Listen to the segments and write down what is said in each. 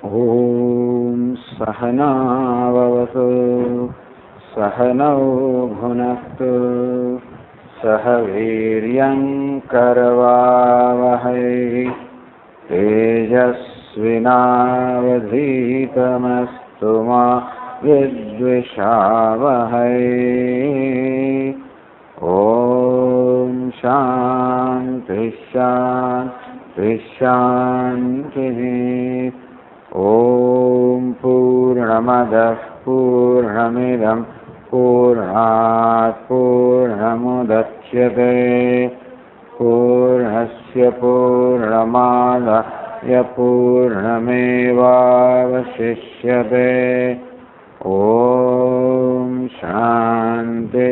ॐ सहनाववतु सहनौ भुनक्तु सह वीर्यं करवावहै तेजस्विनावधीतमस्तु मा विद्विषावहै। ॐ शान्ति शान्ति शान्तिः। ॐ पूर्णमदः पूर्णमिदं पूर्णात् पूर्णमुदच्यते पूर्णस्य पूर्णमादाय पूर्णमेवावशिष्यते। ॐ शान्ति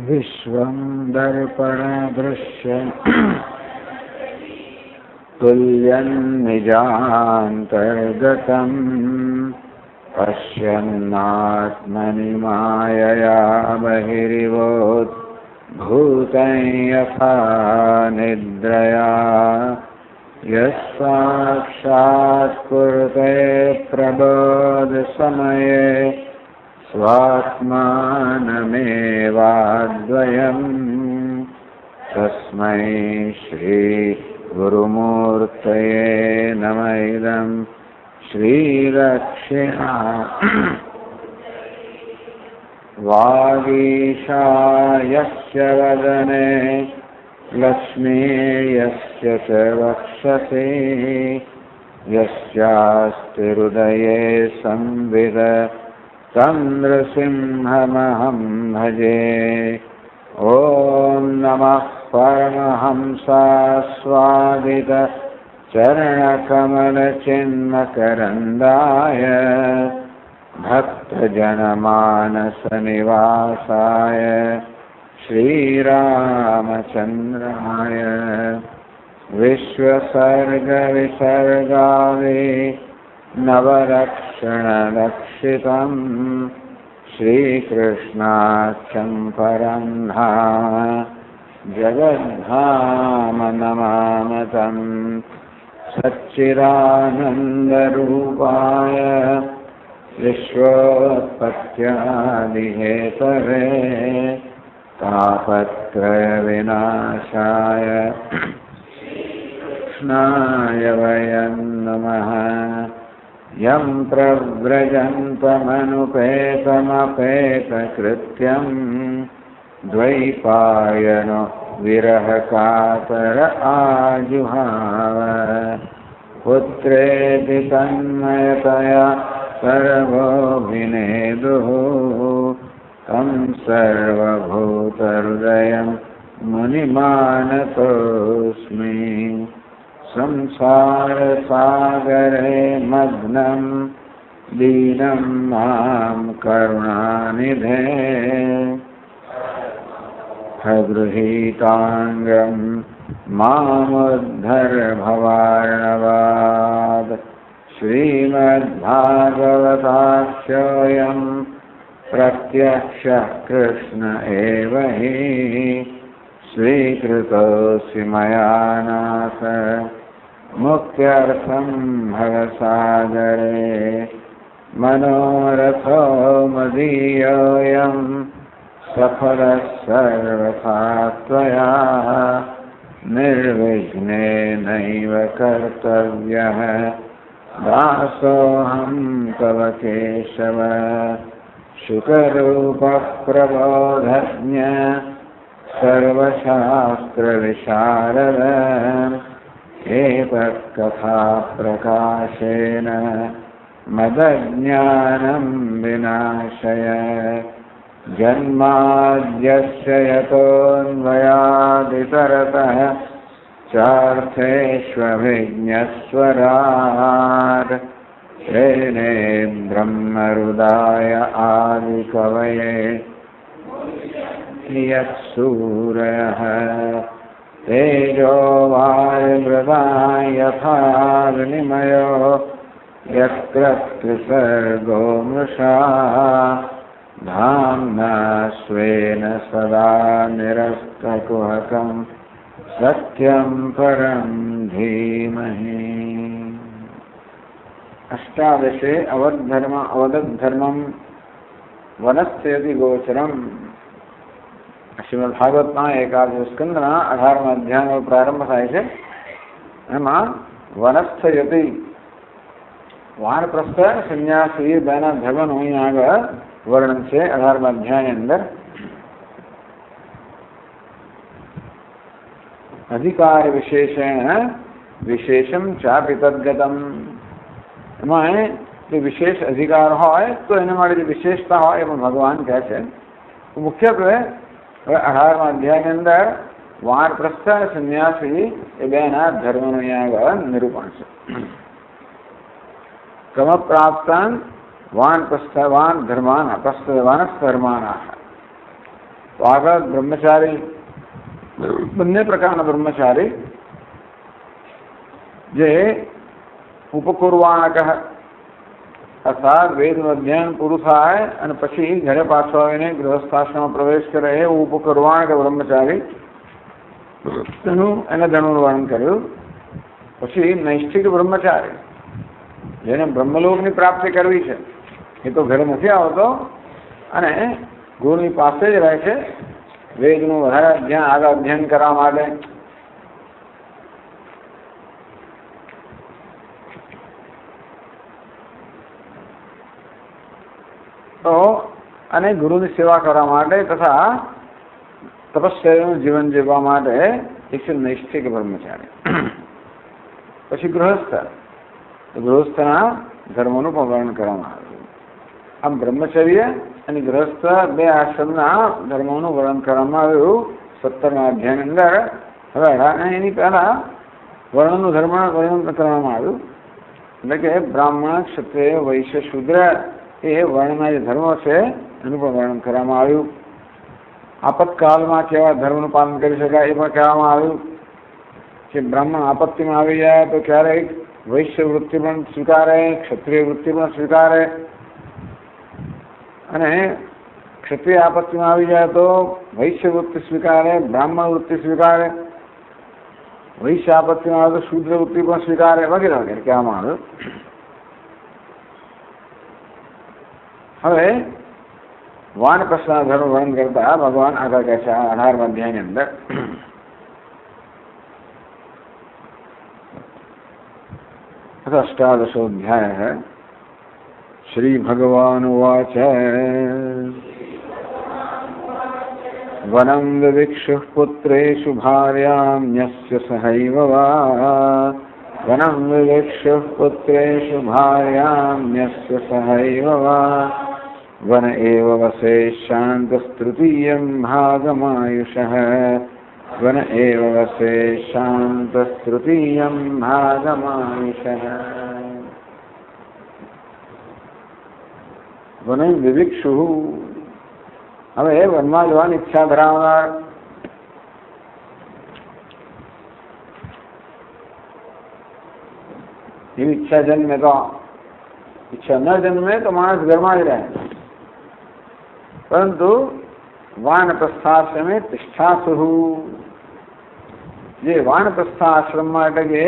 विश्वं दर्पणदृश्यं तुल्यं निजान्तर्गतं पश्यन्नात्मनि मायया बहिरिवोद्भूतं यथा निद्रया यस्साक्षात् कुरुते प्रबोधसमये स्वात्मानमेवाद्वयम् तस्मै श्री गुरुमूर्तये नमः। इदं श्रीदक्षिणा वागीशायस्य वदने लक्ष्मीर्यस्य च वक्षसि यस्यास्ति हृदये संविद तं नृसिंहमहं भजे। ॐ नमः परमहंसास्वादित चरणकमलचिन्मकरन्दाय भक्तजनमानसनिवासाय श्रीरामचन्द्राय विश्वसर्गविसर्गादि नवरक्षणलक्षितं श्रीकृष्णाख्यं परं जगद्धाम नमामतं सच्चिदानन्दरूपाय विश्वोत्पत्त्यादिहेतवे तापत्रयविनाशाय कृष्णाय वयं नमः। यं प्रव्रजन्तमनुपेतमपेतकृत्यं द्वैपायनो विरहकातर आजुहाव पुत्रेति तन्मयतया सर्वोऽभिनेदुः तं सर्वभूतहृदयं मुनिमानतोऽस्मि। संसारसागरे मग्नं दीनं मां करुणानिधे गृहीताङ्गं मामुद्धर भवार्णवात्। श्रीमद्भागवताख्योऽयं प्रत्यक्षः कृष्ण एव हि स्वीकृतोऽसि मया नाथ मुक्त्यर्थं भवसागरे। मनोरथो मदीयोऽयं सफलः सर्वथा त्वया निर्विघ्नेनैव कर्तव्यः दासोऽहं तव केशव। शुकरूपः प्रबोधज्ञ सर्वशास्त्रविशारद एतत्कथाप्रकाशेन मदज्ञानं विनाशय। जन्माद्यस्य यतोऽन्वयादितरतः चार्थेष्वभिज्ञस्वराट् तेने ब्रह्महृदाय आदिकवये यत्सूरयः तेजो वायुमृदा यथा विनिमयो यत्र त्रिसर्गो मृषा धाम्ना स्वेन सदा निरस्तकुहकं सत्यं परं धीमहि। अष्टादशे अवदद्धर्मं वनस्यति गोचरम। શ્રીમદ્ભાગવતમાં એકાદશ સ્કંદના 18મા અધ્યાયનો પ્રારંભ થાય છે. એમાં વનસ્થ યતિ વાનપ્રસ્થ સંન્યાસી બેના ધર્મનું અહીં આગળ વર્ણન છે 18મા અધ્યાયની અંદર. અધિકાર વિશેષેણ વિશેષમ ચાપી તદ્ગતમ. એમાં જે વિશેષ અધિકાર હોય તો એના માટે જે વિશેષતા હોય એ પણ ભગવાન કહે છે. મુખ્યત્વે હવે 18મા અધ્યાયની અંદર વાનપ્રસ્થ સંન્યાસી એ બેના ધર્મનું અહીંયા આગળ નિરૂપણ છે. ક્રમપ્રાપ્તાન વાન ધર્માના વાનસ્થ ધર્માના. તો આગળ બ્રહ્મચારી બંને પ્રકારના બ્રહ્મચારી જે ઉપકુર્વાણક અર્થાત વેદનું અધ્યયન પૂરું થાય અને પછી ઘરે પાછો આવીને ગૃહસ્થાશ્રમમાં પ્રવેશ કરે એ ઉપકુર્વાણક બ્રહ્મચારી એને ધર્મનું વર્ણન કર્યું. પછી નૈષ્ઠિક બ્રહ્મચારી જેને બ્રહ્મલોકની પ્રાપ્તિ કરવી છે એ તો ઘરે નથી આવતો અને ગુરુની પાસે જ રહે છે વેદનું વધારે આગળ અધ્યયન કરવા માટે. તો અને ગુરુની સેવા કરવા માટે તથા તપસ્યાનું જીવન જીવવા માટે એક છે નૈષ્ઠિક બ્રહ્મચારી. પછી ગૃહસ્થના ધર્મોનું પણ વર્ણન કરવામાં આવ્યું. આમ બ્રહ્મચર્ય અને ગૃહસ્થ બે આશ્રમના ધર્મોનું વર્ણન કરવામાં આવ્યું 17મા અધ્યાયની અંદર. હવે એની પહેલા વર્ણનું વર્ણન કરવામાં આવ્યું. એટલે કે બ્રાહ્મણ, ક્ષત્રિય, વૈશ્ય, શૂદ્ર એ વર્ણના જે ધર્મો છે એનું પણ વર્ણન કરવામાં આવ્યું. આપતકાલમાં કેવા ધર્મનું પાલન કરી શકાય એ પણ કહેવામાં આવ્યું. કે બ્રાહ્મણ આપત્તિમાં આવી જાય તો ક્યારેક વૈશ્ય વૃત્તિ પણ સ્વીકારે, ક્ષત્રિય વૃત્તિ પણ સ્વીકારે, અને ક્ષત્રિય આપત્તિમાં આવી જાય તો વૈશ્ય વૃત્તિ સ્વીકારે, બ્રાહ્મણ વૃત્તિ સ્વીકારે, વૈશ્ય આપત્તિમાં આવે તો શૂદ્ર વૃત્તિ પણ સ્વીકારે, વગેરે વગેરે કહેવામાં આવ્યું. હવે વાનપ્રસ્થના ધર્મ વર્ણન કરતા ભગવાન આગળ કહે છે 18મા અધ્યાયની અંદર. अष्टादशोऽध्यायः. श्रीभगवानुवाच वनं विविक्षुः पुत्रेषु भार्याम्यस्य सहैव वा. वनं विविक्षुः पुत्रेषु भार्याम्यस्य सहैव वा. वन एव वसेशान्तस्तृतीयं भागमायुषः. वन एव वसेशान्तस्तृतीयं भागमायुषः. વન વિવિક્ષુ. હવે વનમાં જવાની ઈચ્છા ધરાવનાર એવી ઈચ્છા જન્મે તો ઈચ્છા ન જન્મે તો માણસ ઘરમાં જ રહે. પરંતુ વાનપ્રસ્થાશ્રમે તિષ્ઠાસુ. જે વાનપ્રસ્થાશ્રમમાં એટલે કે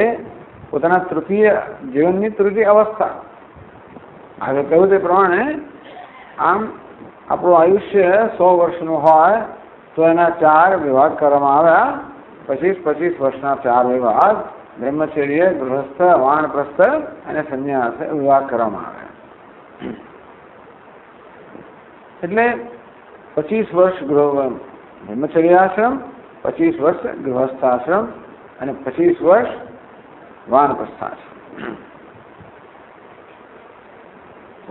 પોતાના તૃતીય જીવનની તૃતીય અવસ્થા આગળ કહ્યું તે પ્રમાણે આમ આપણું આયુષ્ય 100 વર્ષનું હોય તો એના 4 વિભાગ કરવામાં આવ્યા. 25 વર્ષના 4 વિભાગ બ્રહ્મચર્ય, ગૃહસ્થ, વાનપ્રસ્થ અને સંન્યાસ વિભાગ કરવામાં આવ્યા. એટલે 25 વર્ષ બ્રહ્મચર્યાશ્રમ, 25 વર્ષ ગૃહસ્થાશ્રમ અને 25 વર્ષ વાનપ્રસ્થાશ્રમ.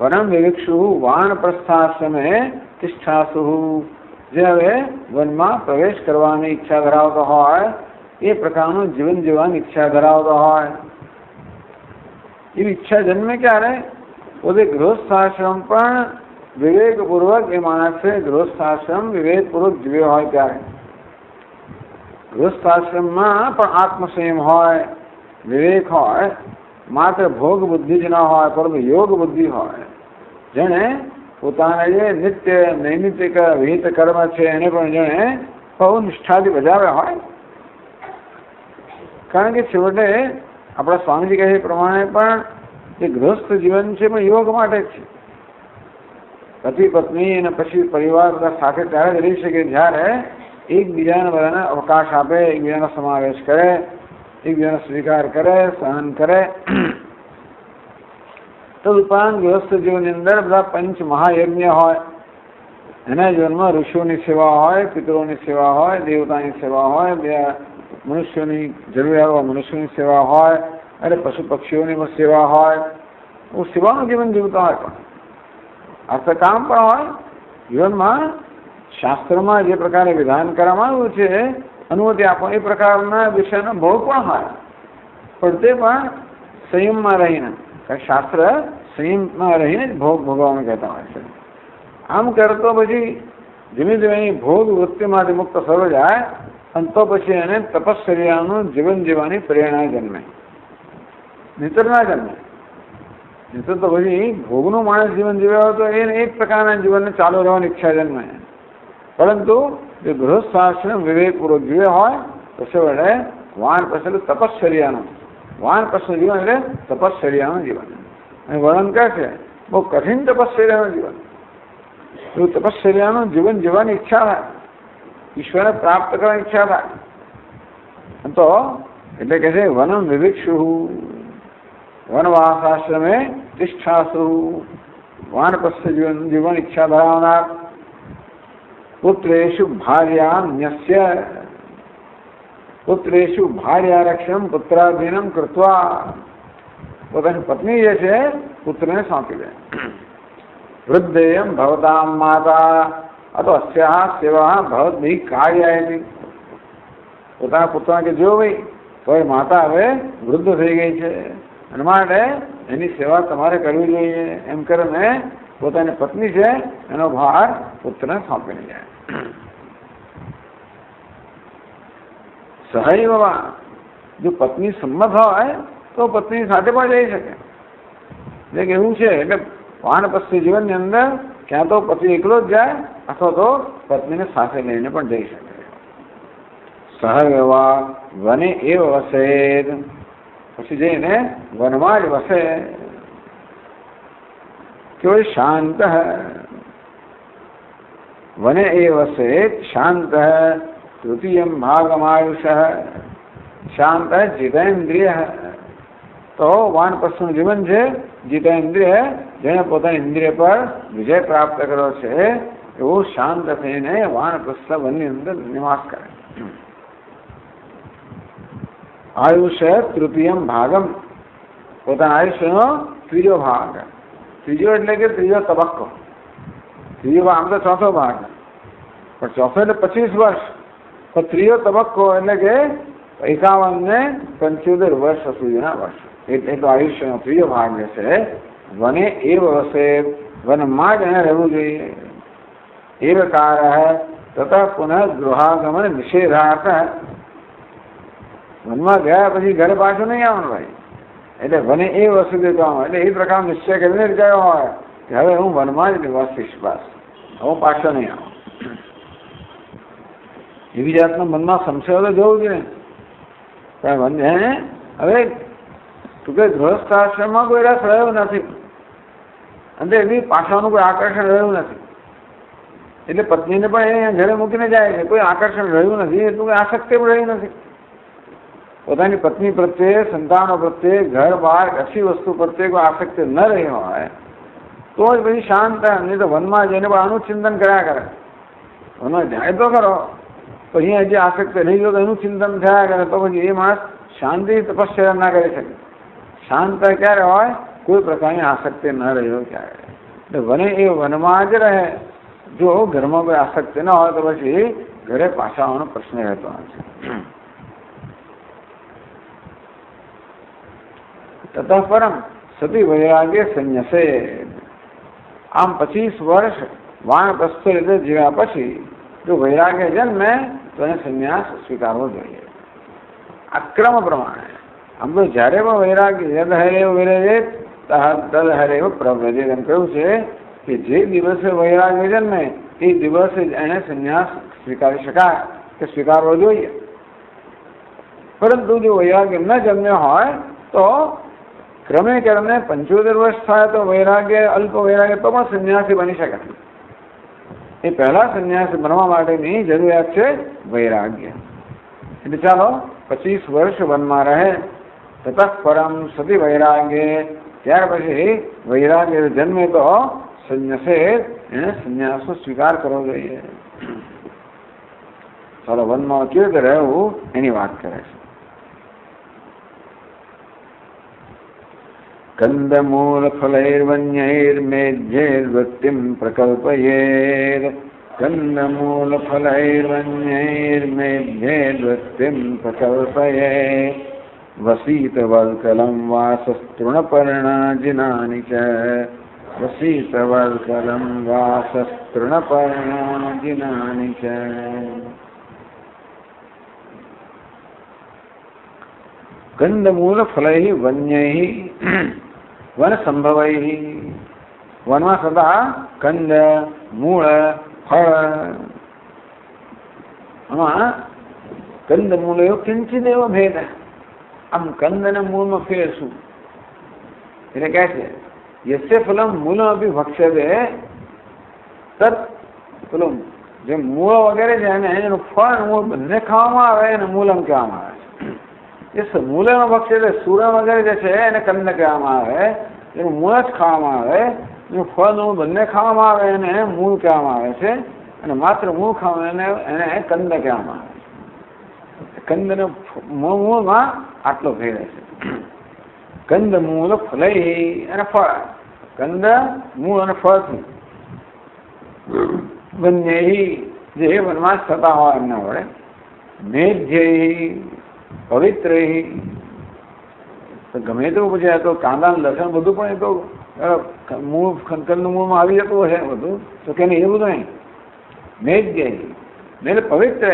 વનમ વિવિક્ષુ વાનપ્રસ્થાશ્રમે તિષ્ઠાસુ. જે હવે વનમાં પ્રવેશ કરવાની ઈચ્છા ધરાવતો હોય, એ પ્રકારનું જીવન જીવવાની ઈચ્છા ધરાવતો હોય, એવી ઈચ્છા જન્મે ક્યારે? પોતે ગૃહસ્થાશ્રમ પણ વિવેકપૂર્વક એ માણસે ગૃહસ્થાશ્રમ વિવેકપૂર્વક જીવ્યો હોય ત્યારે. ગૃહસ્થાશ્રમમાં પણ આત્મસંયમ હોય, વિવેક હોય, માત્ર ભોગ બુદ્ધિ જ ન હોય પરંતુ યોગ બુદ્ધિ હોય. જેને પોતાના જે નિત્ય નૈમિતિક વિહિત કર્મ છે એને પણ જેને બહુ નિષ્ઠાથી બજાવ્યા હોય કારણ કે છેવટે આપણા સ્વામીજી કહે એ પ્રમાણે પણ જે ગૃહસ્થ જીવન છે પણ યોગ માટે જ છે. પતિ પત્ની અને પછી પરિવાર બધા સાથે ત્યારે જ રહી શકે જ્યારે એકબીજાને બધાને અવકાશ આપે, એકબીજાનો સમાવેશ કરે, એકબીજાનો સ્વીકાર કરે, સહન કરે. તદુપરાંત ગૃહસ્થ જીવનની અંદર બધા પંચ મહાયજ્ઞ હોય, એના જીવનમાં ઋષિઓની સેવા હોય, પિતરોની સેવા હોય, દેવતાની સેવા હોય, મનુષ્યોની જરૂરિયાત મનુષ્યોની સેવા હોય, અને પશુ પક્ષીઓની પણ સેવા હોય. સેવાનું જીવન જીવતા હોય પણ અર્થકામ પણ હોય. જીવનમાં શાસ્ત્રમાં જે પ્રકારે વિધાન કરવામાં આવ્યું છે અનુમતિ આપો એ પ્રકારના વિષયનો ભોગ પણ હોય, પણ તે પણ સંયમમાં રહીને. શાસ્ત્ર સંયમમાં રહીને જ ભોગ ભોગવવાનું કહેતા હોય છે. આમ કરતો પછી ધીમે ધીમે ભોગ વૃત્તિમાંથી મુક્ત થયો જાય અને તો પછી એને તપશ્ચર્યાનું જીવન જીવવાની પ્રેરણા જન્મે, નિતર ના જન્મે. નિતર તો પછી ભોગનું માણસ જીવન જીવ્યો તો એને એક પ્રકારના જીવનને ચાલુ રહેવાની ઈચ્છા જન્મે. પરંતુ જો ગૃહસ્થાશ્રમ વિવેકપૂર્વક જીવે હોય તો વડે વાન પછી તપશ્ચર્યાનું વાનપ્રસ્થનું જીવન એટલે તપશ્ચર્યાનું જીવન. અને વર્ણન કહે છે બહુ કઠિન તપશ્ચર્યાનું જીવન. એવું તપશ્ચર્યાનું જીવન જીવવાની ઈચ્છા થાય, ઈશ્વરને પ્રાપ્ત કરવાની ઈચ્છા થાય તો એટલે કે છે વનમ વિવિક્ષુ વનવાસાશ્રમે તિષ્ઠાસુ. વાનપ્રસ્થ જીવન જીવવાની ઈચ્છા ધરાવનાર પુત્રેષુ ભાર્યાન્યસ્ય પુત્રેષુ ભાર્યારક્ષમ પુત્રાધીનમ કૃત્વા. પોતાની પત્ની જે છે પુત્રને સોંપી દે. વૃદ્ધેયમ ભવતામ માતા અતો અસ્યા સેવા ભવદ્ભિ કાર્યાયતિ. પોતાના પુત્ર કે જો ભાઈ તો એ માતા હવે વૃદ્ધ થઈ ગઈ છે અને માટે એની સેવા તમારે કરવી જોઈએ એમ કરીને પોતાની પત્ની છે એનો ભાર પુત્રને સોંપીને જાય. સહૈવવા જો પત્ની સંમત હોય તો પત્ની સાથે પણ જઈ શકે. એટલે કે એવું છે એટલે વાનપ્રસ્થી જીવનની અંદર ક્યાં તો પતિ એકલો જ જાય અથવા તો પત્નીને સાથે લઈને પણ જઈ શકે. સહૈવવા વને એવ વસેદ. પછી જઈને વનમાં જ વસે. કેવળ શાંત વને એ વસેદ શાંત તૃતીયમ ભાગમાયુષ શાંત જીતેન્દ્રિય. તો વાનપ્રસ્થનું જીવન છે જીતેન્દ્રિય, જેને પોતાની ઇન્દ્રિય પર વિજય પ્રાપ્ત કર્યો છે એવું શાંત થઈને વાનપ્રસ્થ વનની અંદર નિવાસ કરે. આયુષ્ય તૃતીયમ ભાગમ. પોતાના આયુષ્યનો ત્રીજો ભાગ. ત્રીજો એટલે કે ત્રીજો તબક્કો. ત્રીજો ભાગ આમ તો ચોથો ભાગ, પણ ચોથો એટલે 25 વર્ષ. તો ત્રીજો તબક્કો એટલે કે 51 ને 75 વર્ષ સુધીના વર્ષ. એટલે તો આયુષ્યનો ત્રીજો ભાગ જે છે વને એવ વસે. વનમાં જ એને રહેવું જોઈએ. એવકાર તથા પુનઃ ગૃહાગમન નિષેધાર્થ. વનમાં ગયા પછી ઘરે પાછું નહીં આવવાનું ભાઈ. એટલે વને એ વસ્તુ દેતો એટલે એ પ્રકાર નિશ્ચય કરીને જ ગયો હોય કે હવે હું વનમાં જ નિવાસીશ, બસ હું પાછો નહીં આવું. એવી જાતનો મનમાં સંશય તો જવું જોઈએ. હવે તું કે ગૃહસ્થાશ્રમમાં કોઈ રસ રહ્યો નથી અને એવી પાછળનું કોઈ આકર્ષણ રહ્યું નથી એટલે પત્નીને પણ એ ઘરે મૂકીને જાય છે. કોઈ આકર્ષણ રહ્યું નથી એટલું કોઈ આસક્તિ પણ રહી નથી. પોતાની પત્ની પ્રત્યે, સંતાનો પ્રત્યે, ઘર બહાર કશી વસ્તુ પ્રત્યે કોઈ આસક્તિ ન રહી હોય તો જ પછી શાંત. નહીં તો વનમાં જઈને પણ આનું ચિંતન કર્યા કરે. વનમાં જાય તો ખરો, તો અહીંયા જે આસક્તિ રહી ગયો તો એનું ચિંતન થયા કરે તો પછી એ માણસ શાંતિ તપસ્યા ના કરી શકે. શાંત ક્યારે હોય? કોઈ પ્રકારની આસક્તિ ન રહ્યો ક્યારે. એટલે વને એ વનમાં જ રહે. જો ઘરમાં કોઈ આસક્તિ ન હોય તો પછી ઘરે પાછા આવવાનો પ્રશ્ન રહેતો નથી. તથા પરમ સતી વૈરાગ્ય સંન્યસે. આમ 25 વર્ષ વાનપ્રસ્થ રીતે જીવ્યા પછી જો વૈરાગ્ય જન્મે તો એને સંન્યાસ સ્વીકારવો જોઈએ. આ ક્રમ પ્રમાણે. આમ તો જ્યારે પણ વૈરાગ્ય યદ હરેવ વિરજેત તદ હરેવ પ્રવ્રજેત એમ કહ્યું છે કે જે દિવસે વૈરાગ્ય જન્મે એ દિવસે એને સંન્યાસ સ્વીકારી શકાય કે સ્વીકારવો જોઈએ. પરંતુ જો વૈરાગ્ય ન જન્મ્યો હોય તો ક્રમે ક્રમે 75 વર્ષ થાય તો વૈરાગ્ય, અલ્પ વૈરાગ્ય તો પણ સંન્યાસી બની શકે. એ પહેલા સંન્યાસી બનવા માટેની જરૂરિયાત છે વૈરાગ્ય. એટલે ચાલો 25 વર્ષ વનમાં રહે, તતઃ પરમ સતી વૈરાગ્ય, ત્યાર પછી વૈરાગ્ય જન્મે તો સંન્યાસે એને સંન્યાસનો સ્વીકાર કરવો જોઈએ. ચાલો વનમાં કેવી રીતે રહેવું એની વાત કરે છે. કંદમૂલ ફલૈર્વન્યૈર્મેધ્યૈર્વૃત્તિમ પ્રકલ્પયેદ, કંદમૂલ ફલૈર્વન્યૈર્મેધ્યૈર્વૃત્તિમ પ્રકલ્પયેદ, વસીતવલ્કલમ વાસસ્તૃણપર્ણાજિનાનિ ચ, વસીતવલ્કલમ વાસસ્તૃણપર્ણાજિનાનિ ચ. કંદમૂલ ફલૈ વન્યૈ વન સંભવૈ, વનમાં સદા કંદ, મૂળ, ફળ. આમાં કંદમૂળ એવો કિંચિત એવો ભેદ. આમ કંદ અને મૂળમાં ફેર શું? એટલે કહે છે યસ્ય ફલમ મૂળ અભી ભક્ષ્યતે તત, પેલું જે મૂળ વગેરે છે ને એનું ફળ મૂળ બંને ખાવામાં આવે અને મૂલમ કહેવામાં આવે. મૂળનો ભક્ષ્ય એટલે સૂરણ વગેરે જે છે એને કંદ કહેવામાં આવે, એનું મૂળ જ ખાવામાં આવે, એનું ફળનું બંને ખાવામાં આવે એને મૂળ કહેવામાં આવે છે, અને માત્ર મૂળ ખાવાનું એને કંદ કહેવામાં આવે. કંદ મૂળમાં આટલો ભેદ છે. કંદ મૂળ ફલૈ અને ફળ, કંદ મૂળ અને ફળથી વન્યૈ જે વનમાં થતા હોય એમના વડે, મેધ્યૈ પવિત્ર, ગમે તેવું પછી તો કાંદા લસણ બધું પણ એ તો મૂળ કંદનું મૂળમાં આવી જતું હશે બધું, તો કે નહીં, એ બધું નહીં. મેધ્ય એટલે પવિત્ર.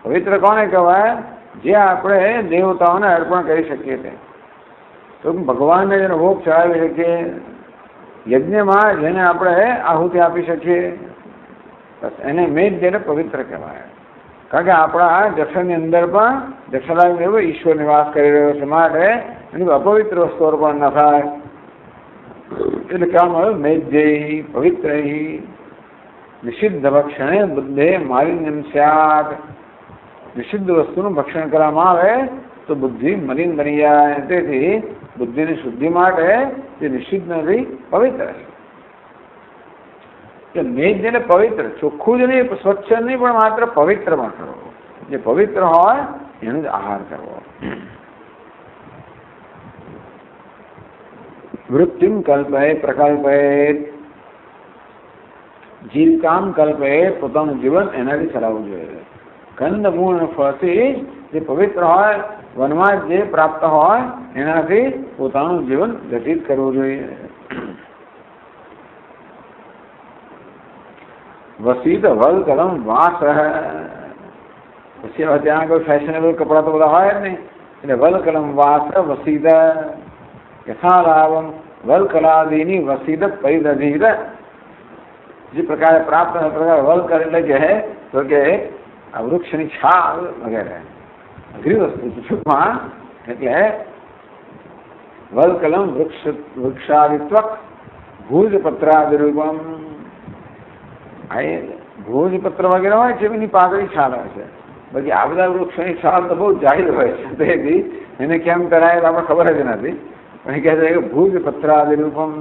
પવિત્ર કોને કહેવાય? જે આપણે દેવતાઓને અર્પણ કરી શકીએ તે, તો ભગવાનને જેનો ભોગ ચડાવી શકીએ, યજ્ઞમાં જેને આપણે આહુતિ આપી શકીએ, બસ એને મેધ્ય એટલે પવિત્ર કહેવાય. કારણ કે આપણા જઠરની અંદર પણ જઠરાગ્નિ એવો ઈશ્વર નિવાસ કરી રહ્યો છે, માટે એની અપવિત્ર વસ્તુ અર્પણ ન થાય. એટલે કહેવામાં આવ્યું મેધ્ય પવિત્ર, નિષિદ્ધ ભક્ષણે બુદ્ધે માલિન્યમ સ્યાત. નિષિદ્ધ વસ્તુનું ભક્ષણ કરવામાં આવે તો બુદ્ધિ મલિન બની જાય. તેથી બુદ્ધિની શુદ્ધિ માટે જે નિષિદ્ધ નથી, પવિત્ર છે. મેધ એટલે પવિત્ર, ચોખ્ખું જ નહીં, સ્વચ્છ નહીં, પણ માત્ર પવિત્ર પણ કરવો. જે પવિત્ર હોય એનો જ આહાર કરવો. વૃત્તિમ કલ્પે પ્રકલ્પે, જીવકામ કલ્પે, પોતાનું જીવન એનાથી ચલાવવું જોઈએ. કંદ મૂળ ફળથી જે પવિત્ર હોય, વનમાં જે પ્રાપ્ત હોય એનાથી પોતાનું જીવન વ્યતીત કરવું જોઈએ. વસીત વલકલમ વાસ, પછી ત્યાં કોઈ ફેશનેબલ કપડા તો બધા હોય જ નહીં, એટલે વલકલમ વાસ વસીદ યથાલાભમ વલકલાદીની વસીદ પરિદધીર. જે પ્રકારે પ્રાપ્ત પ્રકાર વલકલ એટલે કે તો કે આ વૃક્ષની છાલ વગેરે અઘરી વસ્તુ ટૂંકમાં, એટલે વલકલમ વૃક્ષાદિત્વક ભૂજપત્રાદિરૂપમ. ભોજપત્ર વગેરે હોય છે એની પાતળી છાલ હોય છે, બાકી આ બધા વૃક્ષોની છાલ તો બહુ જાહેર હોય છે, તેથી એને કેમ કરાય આપણે ખબર જ નથી. પણ કહે છે કે ભૂજપત્રાદિરૂપમ,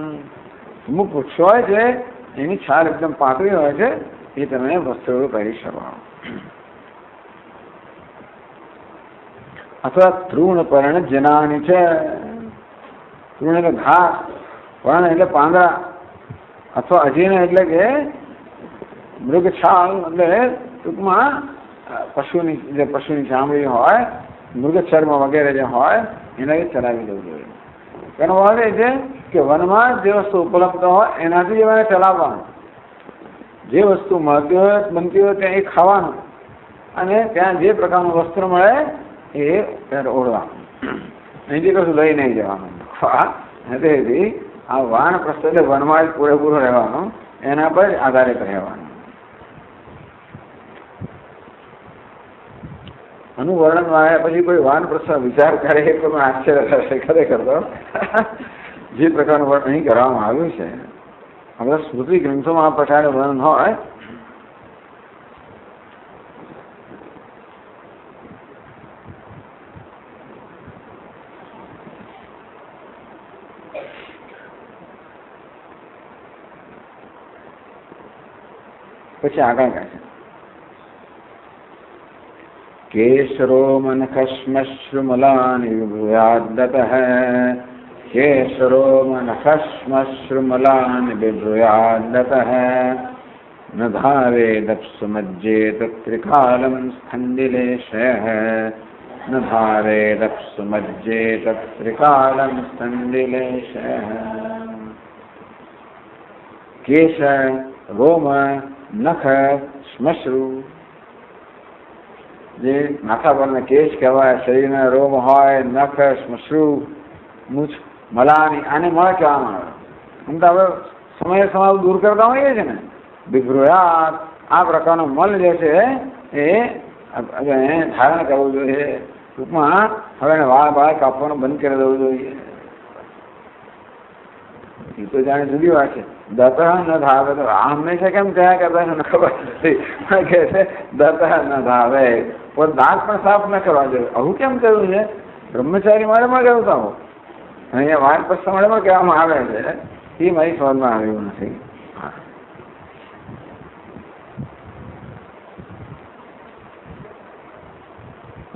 અમુક વૃક્ષો હોય છે એની છાલ એકદમ પાતળી હોય છે, એ તમે વસ્ત્રો પહેરી શકો. અથવા તૃણ પર્ણ જનાની છે. તૃણ એટલે ઘાસ, પર્ણ એટલે પાંદડા, અથવા અજીર્ણ એટલે કે મૃગ છાલ, એટલે ટૂંકમાં પશુની ચામડી હોય, મૃગ ચર્મ વગેરે જે હોય એનાથી ચલાવી દેવું જોઈએ. એનો અર્થ એ છે કે વનમાં જે વસ્તુ ઉપલબ્ધ હોય એનાથી એને ચલાવવાનું. જે વસ્તુ મળતી હોય બનતી હોય ત્યાં એ ખાવાનું, અને ત્યાં જે પ્રકારનું વસ્ત્ર મળે એ ઓઢવાનું, અહીંથી કશું લઈ નહીં જવાનું. તેથી આ વાન પ્રસ્તુત વનમાં જ પૂરેપૂરું રહેવાનું, એના પર જ આધારિત રહેવાનું. અનુવર્ણન વાળા પછી કોઈ વાનપ્રસ્થ વિચાર કરે એ પણ આશ્ચર્ય થશે ખરેખર તો જે પ્રકારનું વર્ણન અહીં કરવામાં આવ્યું છે. આ બધા સ્મૃતિ ગ્રંથોમાં આ પ્રકારનું વર્ણન હોય પછી આગળ કહે છે केशरो मनखश्मश्रुमलानि विभूयाद्दतः केशरो मनखश्मश्रुमलानि विभूयाद्दतः न धावेदप्सुमज्जेत त्रिकालं स्कन्दिलेशयः न धावेदप्सुमज्जेत त्रिकालं स्कन्दिलेशयः. केश, रोम, नख, श्मश्रु જે માથા પરના કેશ કહેવાય, શરીરના રોમ હોય, નખ, શ્મશ્રુ, મૂછ, મલાની, આને મળ કહેવામાં આવે. આમ તો હવે સમયે સમય દૂર કરતા હોઈએ છે ને, વિભ્રુયાત આ પ્રકારનો મલ જે છે એ ધારણ કરવું જોઈએ. ટૂંકમાં હવે વાળ બાળ કાપવાનું બંધ કરી દેવું જોઈએ. એ તો જાણે જુદી વાત છે. દત ન ધાવે તો આ હંમેશા કેમ કયા કરતા મને ખબર નથી કે છે દત ન ધાવે, પણ દાંત પણ સાફ ન કરવા જોઈએ. આવું કેમ કહ્યું છે? બ્રહ્મચારી મળેમાં કહેતા હો, અહીંયા વાનપ્રસ્થ મળેમાં કહેવામાં આવે છે. એ મારી સમજમાં આવ્યું નથી.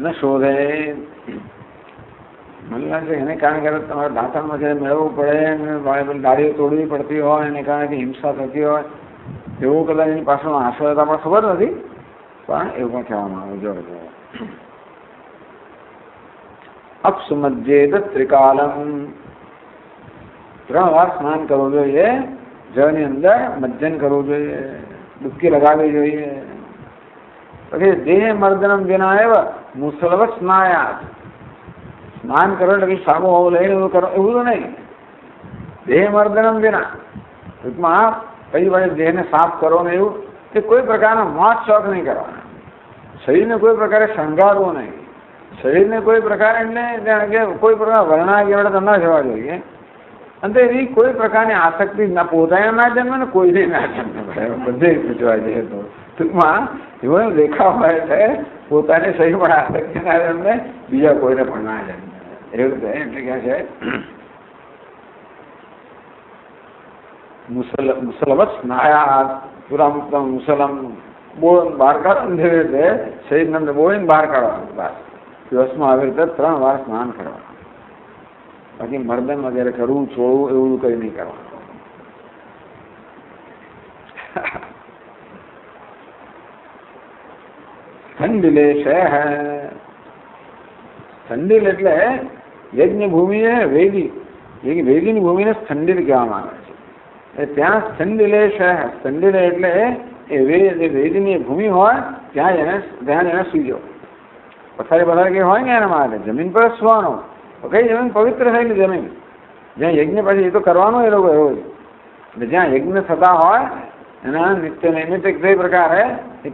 ન શોધે મને લાગે એને કારણે કે તમારે દાંતણમાં જ્યારે મેળવવું પડે, દાઢીઓ તોડવી પડતી હોય, એને કારણે હિંસા થતી હોય, એવું કદાચ એની પાછળનો આશય આપણને ખબર નથી, પણ એવું પણ કહેવામાં આવે. જો અપસુમજ્જેત ત્રિકાલમ, 3 વાર સ્નાન કરવું જોઈએ. જળની અંદર મજ્જન કરવું જોઈએ, ડૂબકી લગાવવી જોઈએ. પછી દેહ મર્દનમ વિના એવ મુસલવ સ્નાયાત, સ્નાન કરો એટલે સાબુ હોવું લઈને એવું કરો એવું તો નહીં. દેહ મર્દનમ વિના, ટૂંકમાં કઈ વડે દેહને સાફ કરો ને એવું કે કોઈ પ્રકારના મોત શોખ નહીં કરવાના. શરીરને કોઈ પ્રકારે શણગારવું નહીં. શરીરને કોઈ પ્રકારે એટલે કોઈ પ્રકાર વર્ણાગી તો ના જવા જોઈએ. અને એવી કોઈ પ્રકારની આસક્તિ ના પોતાને ના જન્મે ને કોઈને ના જન્મે, બધે પૂછવા જઈએ તો ટૂંકમાં એવો દેખાવ હોય છે પોતાને સહી પણ આસક્તિ ના જન્મે, બીજા કોઈને પણ ના જન્મે. એવું છે એટલે કે છે મુસલવત સ્નાયા, પૂરા મુસલમ બોળ બહાર કાઢવાનું જેવી રીતે શરીરને અંદર બોળીને બહાર કાઢવાનું. બસ દિવસમાં આવી રીતે 3 વાર સ્નાન કરવાનું. બાકી મર્દન વગેરે કરવું, છોડવું એવું કંઈ નહીં કરવાનું. ઠંડીલેશ, ઠંડીલ એટલે યજ્ઞ ભૂમિ વેદી, વેદીની ભૂમિને ઠંડીલ કહેવામાં આવે છે. ત્યાં ઠંડીલેશ, ઠંડીલ એટલે એ વેદીની ભૂમિ હોય ત્યાં એને સૂજો. પથારી પથારી કઈ હોય ને એના માટે જમીન પર જ સુવાનો. કઈ જમીન? પવિત્ર થયેલી જમીન, જ્યાં યજ્ઞ પછી એ તો કરવાનું એ લોકો રોજ, એટલે જ્યાં યજ્ઞ થતા હોય એના નિત્ય નૈમિત્ત કઈ પ્રકારે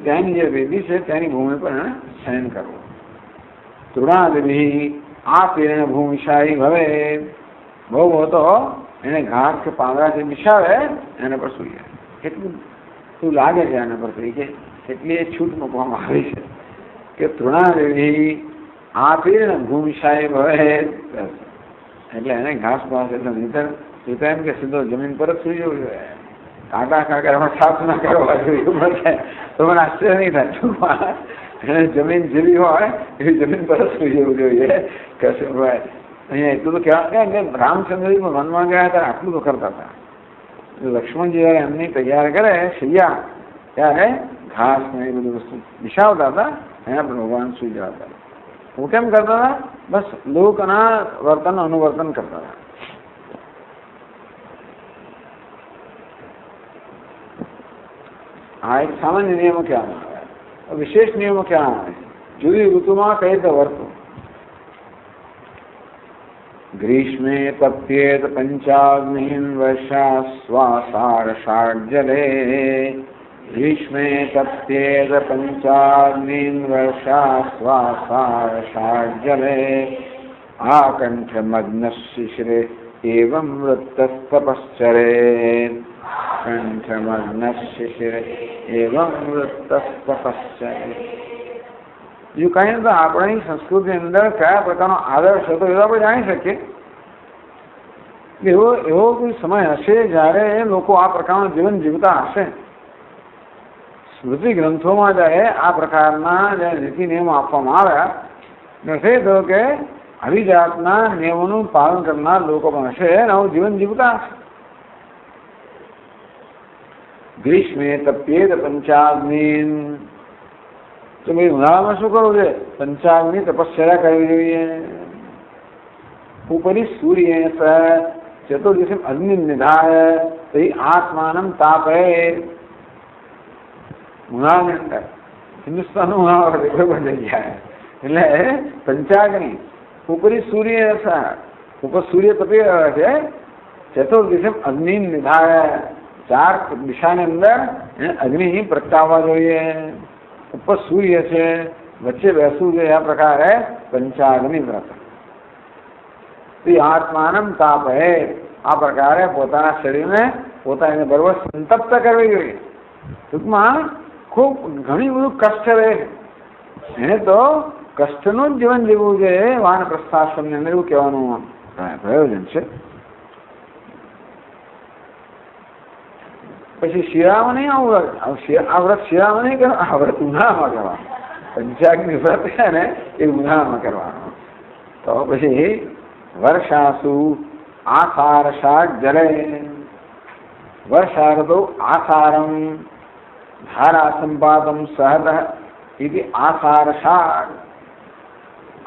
ત્યાંની જે વેદી છે ત્યાંની ભૂમિ પર એને શયન કરવું. તૃણાદિભી આ પીને ભૂમિશાળી ભવે, બહુ તો એને ઘાસ કે પાંદડાથી બિછાવે એના પર સુઈ જાય. કેટલું શું લાગે છે એના પર કે કેટલી એ છૂટ મૂકવામાં આવી છે કે તૃણાદિભી આ પીને ભૂમિશાળી ભવે, એટલે એને ઘાસ પાસે નહીતર એમ કે સીધો જમીન પર જ સુઈ જવું જોઈએ. કાંટા કાંકરામાં સાફ ના કરવા જોઈએ તો મને આશ્ચર્ય નહીં થાય. એને જમીન જેવી હોય એવી જમીન પર જ સુઈ જવું જોઈએ. કશું ભાઈ અહીંયા એટલું તો કહેવાય કે રામચંદ્રજી વનમાં ગયા ત્યારે આટલું તો કરતા હતા. લક્ષ્મણજી જયારે એમની તૈયાર કરે શૈયા ત્યારે ઘાસ ને એ બધી વસ્તુ બિછાવતા હતા, એના પર ભગવાન સુઈ જતા હતા. હું કેમ કરતા હતા? બસ લોકોના વર્તનનું અનુવર્તન કરતા હતા. આ એક સામાન્ય નિયમો કહેવામાં આવે. વિશેષ નિયમો કહેવામાં આવે. જુદી ઋતુમાં કઈ રીતે વર્તવું. ગ્રીષ્મે તપ્યેત પંચાગ્નિ વર્ષા શ્વાસાર ષાઢ્યલે ग्रीष्मे तप्येत पञ्चाग्नीन् वर्षाश्वासार्षाज्जले आकण्ठमग्नः शिशिरे एवं वृत्तस्तपश्चरेत् कंठमग्नः शिशिरे एवं वृत्तस्तपश्चरेत्। બીજું કઈ નથી, આપણી સંસ્કૃતિ અંદર કયા પ્રકારનો આદર્શ હતો એ આપણે જાણી શકીએ. એવો કોઈ સમય હશે જ્યારે લોકો આ પ્રકારનું જીવન જીવતા હશે. સ્મૃતિ ગ્રંથોમાં જ્યારે આ પ્રકારના જે નીતિ નિયમો આપવામાં આવ્યા નથી તો કે આવી જાતના નિયમોનું પાલન કરનાર લોકો પણ હશે અને આવું જીવન જીવતા હશે. ગ્રીષ્મે તપ્યેત પંચાગ્નિ, તો ભાઈ ઉનાળામાં શું કરવું છે? પંચાગ્નિ તપસ્યા કરવી જોઈએ. ઉપરી સૂર્ય ચતુર્દશી અગ્નિ નિધાય તો આત્માનમ તાપે. ઉનાળાની અંદર હિન્દુસ્તાન ઉનાળા બરોબર થઈ જાય એટલે પંચાગ્નિ ઉપરી સૂર્ય ઉપર સૂર્ય તપી રહ્યો છે. ચતુર્દશી અગ્નિ નિધાય, ચાર દિશાની અંદર અગ્નિ પ્રગટાવવા જોઈએ. ઉપર સૂર્ય છે, વચ્ચે બેસવું જોઈએ. આ પ્રકારે પંચાગ્નિ વ્રત. આત્માનમ તાપે, આ પ્રકારે પોતાના શરીરને પોતાને બરોબર સંતપ્ત કરવી જોઈએ. ટૂંકમાં ખૂબ ઘણી બધું કષ્ટ રહે છે એને તો કષ્ટનું જ જીવન જીવવું જોઈએ. વાનપ્રસ્થાશ્રમની અંદર એવું કહેવાનું પ્રયોજન છે. પછી શિયાળામાં નહીં આવું આ વ્રત શિયાળામાં નહીં કરવા, આ વ્રત ઉનાળામાં કરવાનું. પંચાગ્નિ વ્રત છે ને એ ઉનાળામાં કરવાનું. તો પછી વર્ષાસુ આસારષાઢ જલે, વર્ષા ઋતુ આસારમ ધારા સંપાદમ સહદ ઇતિ આસારષાઢ.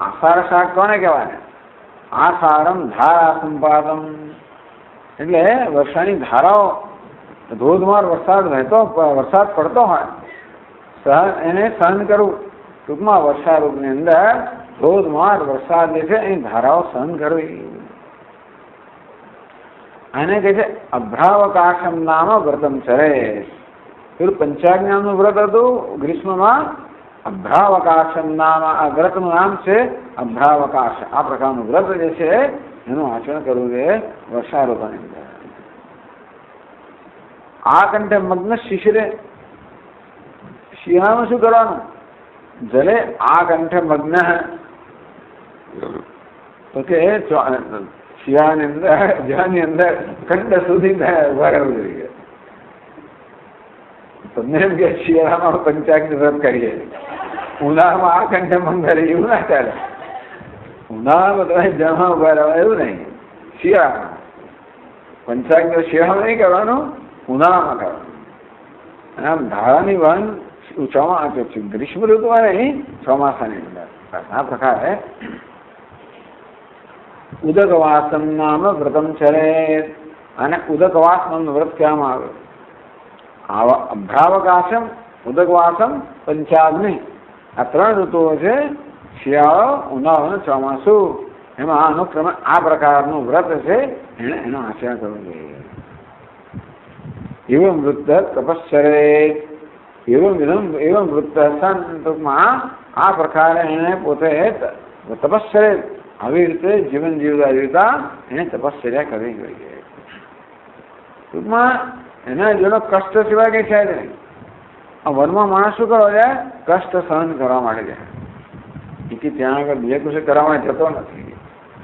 આસારષાઢ કોને કહેવાય? આસારમ ધારા સંપાદમ એટલે વર્ષાની ધારાઓ, ધોધમાર વરસાદ પડતો હોય એને સહન કરવું. ટૂંકમાં વર્ષા ઋતુની અંદર ધોધમાર વરસાદ જે છે એની ધારાઓ સહન કરવી. આને કહે છે અભ્રાવકાશમ નામ વ્રતમ ચરે. પેલું પંચાગ્નિ નામનું વ્રત હતું ગ્રીષ્મમાં. અભ્રાવકાશમ નામ આ વ્રતનું નામ છે અભ્રાવકાશ. આ પ્રકારનું વ્રત જે છે એનું આચરણ કરવું જોઈએ વર્ષા ઋતુની અંદર. આ કંઠે મગ્ન શિશિરે, શિયાળામાં શું કરવાનું? જલે આ કંઠે મગ્ન, તો કે શિયાળાની અંદર જળની અંદર કંઠ સુધી ઉભા કરવું જોઈએ. તમને એમ કે શિયાળામાં પંચાગ્નિ વ્રત કરીએ, ઉનાળામાં આ કંઠે મગ્ન કરીએ એવું ના ચાલે. ઉનાળામાં તમે જળમાં ઉભા રહેવા એવું નહીં. શિયાળામાં પંચાગ્નિ શિયાળામાં નહીં કરવાનું, ઉનાળામાં કરવાનું. અને આમ ધારાની વહન ગ્રીષ્મ ઋતુમાં નહીં, ચોમાસાની અંદર. આ પ્રકારે ઉદકવાસમ નામ વ્રતમ ચરે. અને ઉદકવાસ નામનું વ્રત કહેવામાં આવે. અભ્રાવકાશમ, ઉદકવાસમ, પંચાગ્નિ આ ત્રણ ઋતુઓ છે, શિયાળો, ઉનાળો અને ચોમાસું. એમાં અનુક્રમે આ પ્રકારનું વ્રત છે એનો આચરણ કરવું જોઈએ. એવમ વૃત્ત તપશ્ચરે, એવમ વૃત્ત ટૂંકમાં આ પ્રકારે એને પોતે તપશ્ચરે આવી રીતે જીવન જીવતા એને તપશ્ચર્યા કરવી જોઈએ. ટૂંકમાં એના જેનો કષ્ટ સિવાય કઈ છે નહીં. આ વનમાં માણસ શું કરવા જાય? કષ્ટ સહન કરવા માટે જાય. એથી ત્યાં આગળ બીજા કશું કરવા માટે જતો નથી.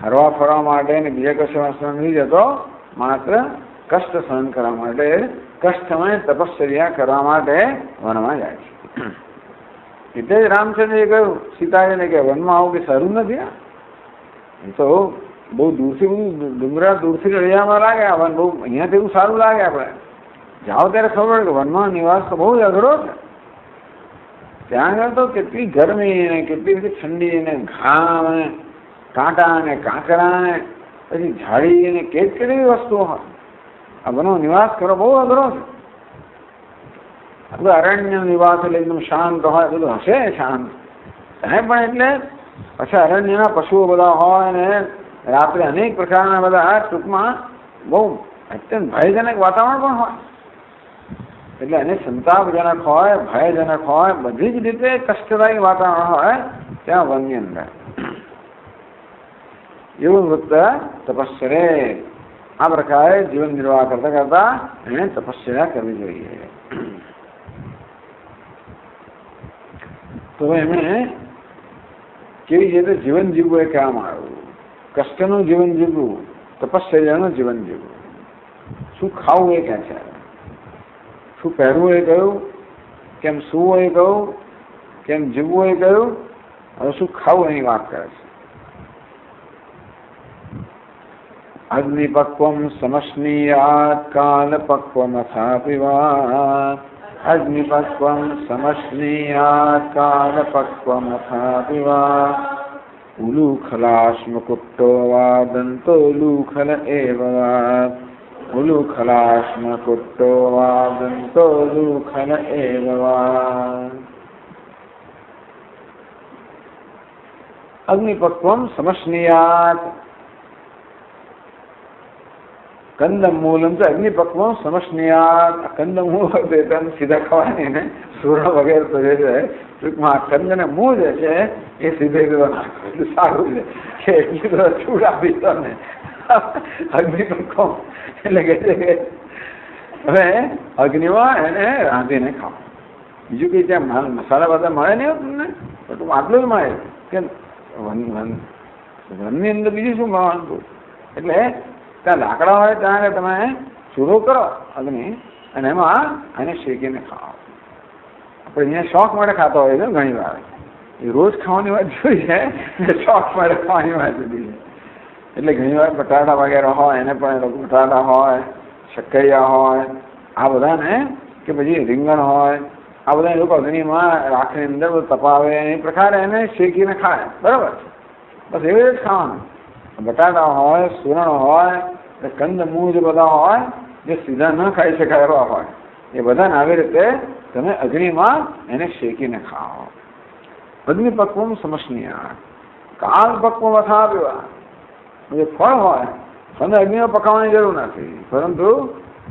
હરવા ફરવા માટે ને બીજા કશું નથી જતો. માત્ર કષ્ટ સહન કરવા માટે, કષ્ટમય તપશ્ચર્યા કરવા માટે વનમાં જાય છે. એટલે જ રામચંદ્રએ કહ્યું સીતાજીને કે વનમાં આવું કે સારું નથી. એ તો બહુ દૂરથી બધું ડુંગરા દૂરથી રળિયામાં લાગે. આ વન બહુ અહીંયાથી એવું સારું લાગે. આપણે જાઓ ત્યારે ખબર પડે કે વનમાં નિવાસ તો બહુ જ અઘરો છે. ત્યાં આગળ તો કેટલી ગરમી ને કેટલી બધી ઠંડી ને ઘામ ને કાંટા ને કાંકરા ને પછી ઝાડી ને કેટલી વસ્તુઓ હોય. આ વનો નિવાસ કરો બહુ અઘરો છે. બધું અરણ્ય નિવાસ એટલે એકદમ શાંત હોય, બધું હશે શાંત પણ એટલે પછી અરણ્યના પશુઓ બધા હોય ને રાત્રે અનેક પ્રકારના બધા ટૂંકમાં બહુ અત્યંત ભયજનક વાતાવરણ પણ હોય. એટલે એને સંતાપજનક હોય, ભયજનક હોય, બધી જ રીતે કષ્ટદાયી વાતાવરણ હોય ત્યાં વનની અંદર એવું વૃત્ત તપસ્સરે આ પ્રકારે જીવન નિર્વાહ કરતા કરતા એને તપસ્યા કરવી જોઈએ. તો એમણે કેવી રીતે જીવન જીવવું એ કહેવામાં આવ્યું. કષ્ટનું જીવન જીવવું, તપશ્ચર્યાનું જીવન જીવવું. શું ખાવું એ કહે છે, શું પહેરવું એ કહ્યું, કેમ સૂવું એ કહ્યું, કેમ જીવવું એ કહ્યું, હવે શું ખાવું એની વાત કરે છે. અગ્નિપક્વમ સમશ્નીયાત કાલપક્વમથા પીવા. અગ્નિપક્વમ સમશ્નીયાત કાલપક્વમથા પીવા. ઉલુખલાશ્મકુટ્ટો વા દંતોલુખલ એવ વા. ઉલુખલાશ્મકુટ્ટો વા દંતોલુખલ એવ વા. અગ્નિપક્વમ સમશ્નીયાત. કંદમૂલમ તો અગ્નિપક્વમ સમશ્નીયાત. કંદમૂળ સીધા ખવાય ને સુરણ વગેરે તો જે છે ટૂંકમાં કંદને મૂળ જે છે એ સીધે એટલું સારું છે કે એટલી તો છૂટ આપી તમને અગ્નિપક્વમ એટલે કે છે કે હવે અગ્નિમાં એને રાંધીને ખાવ. બીજું કઈ ત્યાં મસાલા બધા મળે નહીં તમને, પણ આટલું જ મળે કે વનની અંદર બીજું શું મળવાનું. એટલે ત્યાં લાકડા હોય ત્યાં તમે ચૂરો કરો અગ્નિ અને એમાં એને શેકીને ખાઓ. આપણે અહીંયા શોખ માટે ખાતા હોય છે ઘણી વાર, એ રોજ ખાવાની વાત જોઈ છે, શોખ માટે ખાવાની વાત જોઈ છે. એટલે ઘણી વાર બટાટા વગેરે હોય એને પણ લોકો બટાટા હોય, શક્કરિયા હોય, આ બધાને કે પછી રીંગણ હોય, આ બધા લોકો અગ્નિમાં રાખીને અંદર બધું તપાવે એ પ્રકારે એને શેકીને ખાય. બરાબર, બસ એવી રીતે ખાવાનું. બટાટા હોય, સુરણ હોય, કંદમૂળ જે બધા હોય જે સીધા ન ખાઈ શકાય એવા હોય એ બધાને આવી રીતે તમે અગ્નિમાં એને શેકીને ખાઓ. અગ્નિપક્વમ સમશ્નીયા કાલપક્વમ અથા પીવા. જે ફળ હોય ફળને અગ્નિમાં પકાવવાની જરૂર નથી, પરંતુ